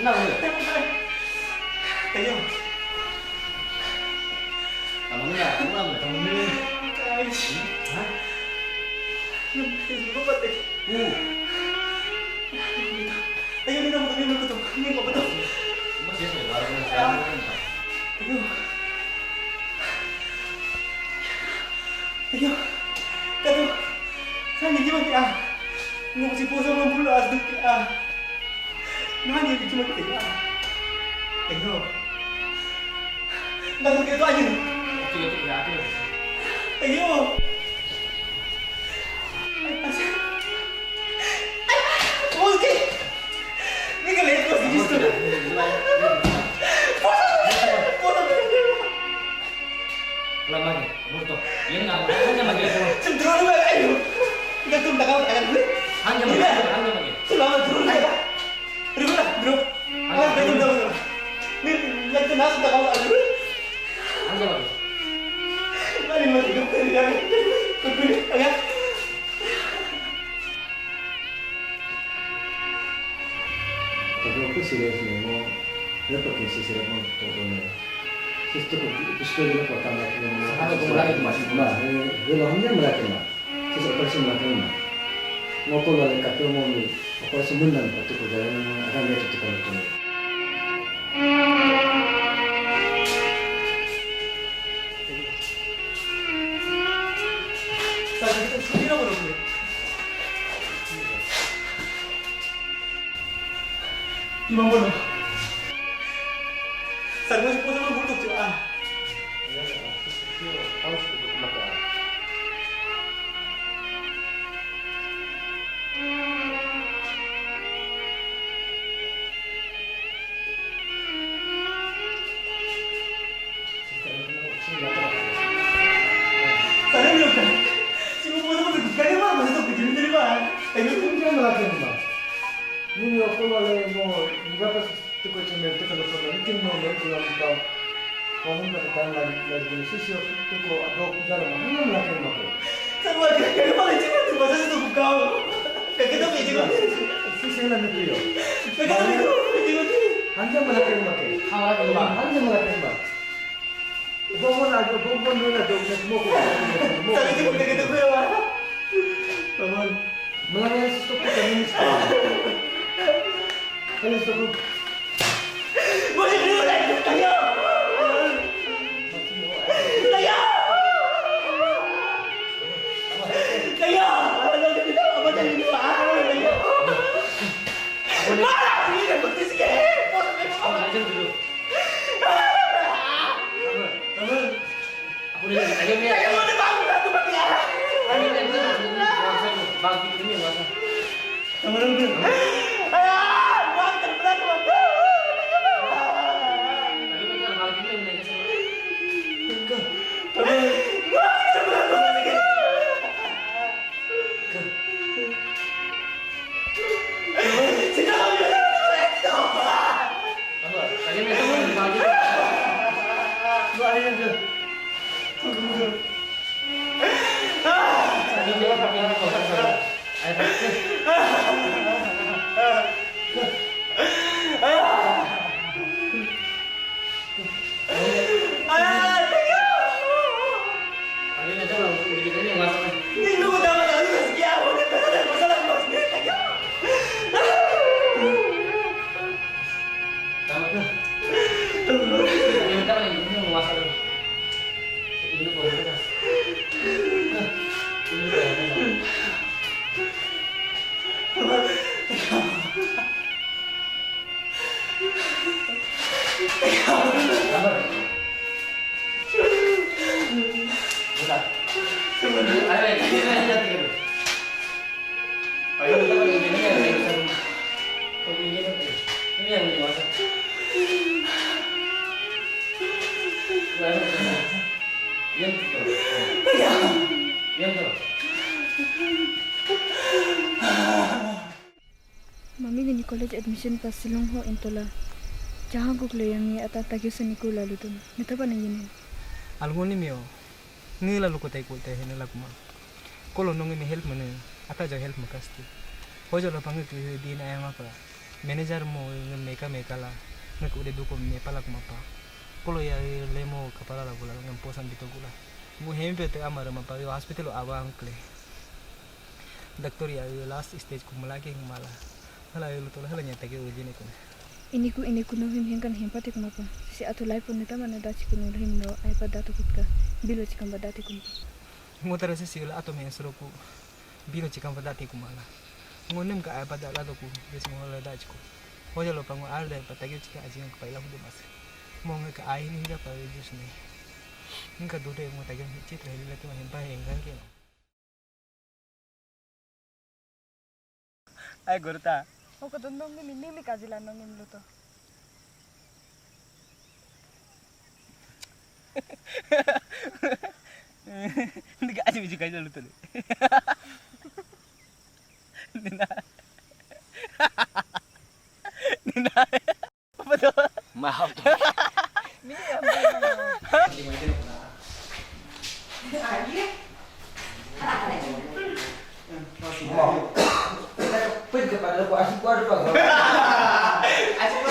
Kenapa lu?
Tayo.
Kamu enggak, kamu ini. Hah?
Lupa deh. Tayo ni naman kami magkuto. Hindi ko ba to?
Mas ya sudah baru saya.
Tayo. Tayo. Tayo. Saan hindi man kaya? Nga si Puso ng bulas doon kaya. Nani hindi man kaya. Tayo. Lalu kita aja.
Oke, ya, oke.
Tayo. Oke. Ini kan lihat kok di situ.
Lamanya, betul. Ini nggak hanya bagi itu.
Cenderung lu ayo. Enggak tuh tak akan gue.
Hanya bagi.
Selama turun aja. Bro lah, bro. Ah, betul betul. Nih, lagi tuh nasi tak kau aja.
Hanya bagi.
Mari mari hidup dari dia. Kepilih, agak.
Tapi aku serius nih mau, ya pakai sisir mau turunnya. Sistem itu juga pertama kali mau.
Sampai kembali masih
Nah, kalau hanya melakukan mah, sisa operasi melakukan mah. Mau kalau ada kata mau ni, operasi benar atau kerjaan akan dia cepat itu.
Saya kita sendiri apa dong? Imam bono. Saya masih puasa mau butuh cuman. Saya belum kan. Si mau puasa mau kali mah masih tuh kecil jadi mah.
Ini pun jangan melakukan mah. Ini aku malah mau berapa tuh cuma itu kalau mungkin mau itu yang tahu. Kamu katakan lagi sisi itu kok ada jalan mah hanya melakukan mah.
Sama kali mah cuma tuh masa itu kau. Kakek tuh pijik.
Sisi yang itu yo.
Kakek tuh pijik.
Hanya melakukan mah. Hanya melakukan mah. Bobon aja, bobon dulu aja udah semua kok.
Tapi cuma kakek tuh ya.
Teman, melakukan sesuatu yang ini sesuatu.
Boleh dulu lagi, tayo. Tayo. Tayo. Ano ka dito? Apa tayo dito? Tayo. Marah! Sige ka, sige!
Kamu aja dulu. Aku udah lagi tanya
Tayo mo na bangun ako bakit?
Ini kan itu bagi ini masa.
Kamu nunggu. Ayan! Bakit ka na ako?
Tadi kan bagi ini naik ke sana.
Mami gani college admission pas silong ho intola. Jahan ko yang ata tagyusan ko lalu dun. Nita pa na yun.
Algoni mio. Ni lalu ko tay kulte hen lagu ma. Kolo nong ini help mana. Ata ja help makasti. Ho jalo pangit di na ayam apa. manager mo meka lah ngak udah duko me pala kuma pa kolo ya lemo kapala la gula ngam posan bito gula mu hempe te amara ma pa hospital abang kle doktor ya last stage kumala ke mala hala yo to hala nyata ke ujine kun
ini ku no him kan hempati kuma pa si atu life on neta mana dachi ku no him no ai pa datu kutka bilo chikam badati kum
ngotara se sila ato me sroku bilo chikam badati kumala ngonem ka ai pada la to ku des mo la dachi ku hoja lo pango alda patagi chika ajin ka paila hudu mas mo nga ka ai ni da pa jus ne nga do de mo tagi chit le la ki ma hempa hengan ke
ai gorta
o ko don nong mi kajila nong mi luto
Ndiga aja biji kajila luto le Nina apa tuh
maaf
ini ya
Pwede ka pa ko asik ko pa.
Asik ko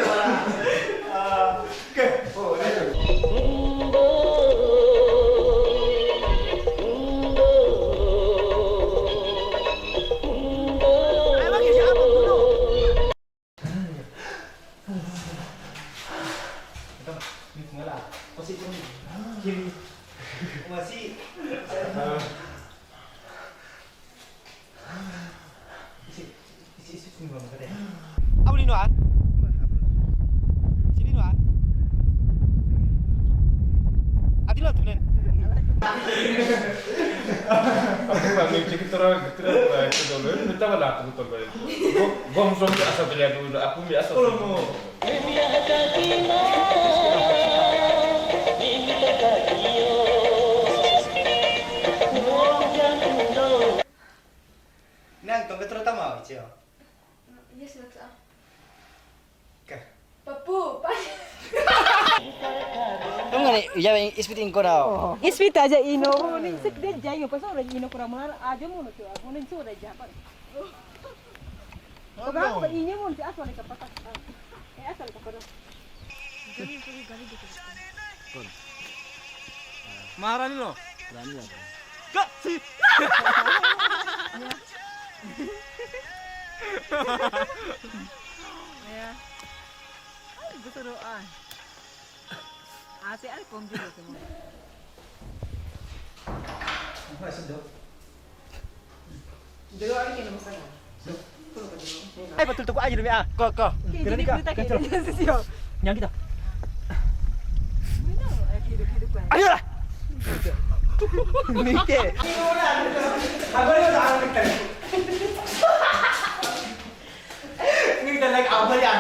wala.
Apa ni Nuan? Sini Nuan. Adil tu nen.
Aku bangun cik terus itu dulu. Minta bala tu betul betul. Gom som asal beli dulu. Aku biasa. Kalau mau.
Nang tong terutama Cio.
Yes, what's up?
Okay.
Papu, pas.
Kamu ngani ya ispitin ko raw.
Ispit aja ino, ning sik dia jayo pas ora ino kurang malar aja mo no tuh, mo ning sudah japan. Orang ba inyo mo si asal ka patak. Asal ka paro.
Maharani lo.
Berani ya.
Kak si.
Ya. Ay, gusto ro ah. Ate al kong dito mo.
Apa sedok?
Dulu ari kena masana.
Ay betul tuh aja demi ah. Kok.
Jadi kita sih.
Yang kita.
Ayo
lah. Nike. Aku ni tak ada kita. Ni kita lagi apa ya?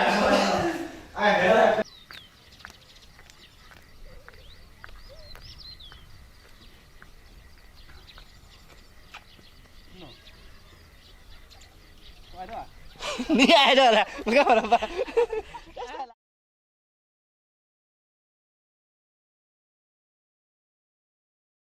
Ay, dah.
Ni ada lah. Bukan apa-apa.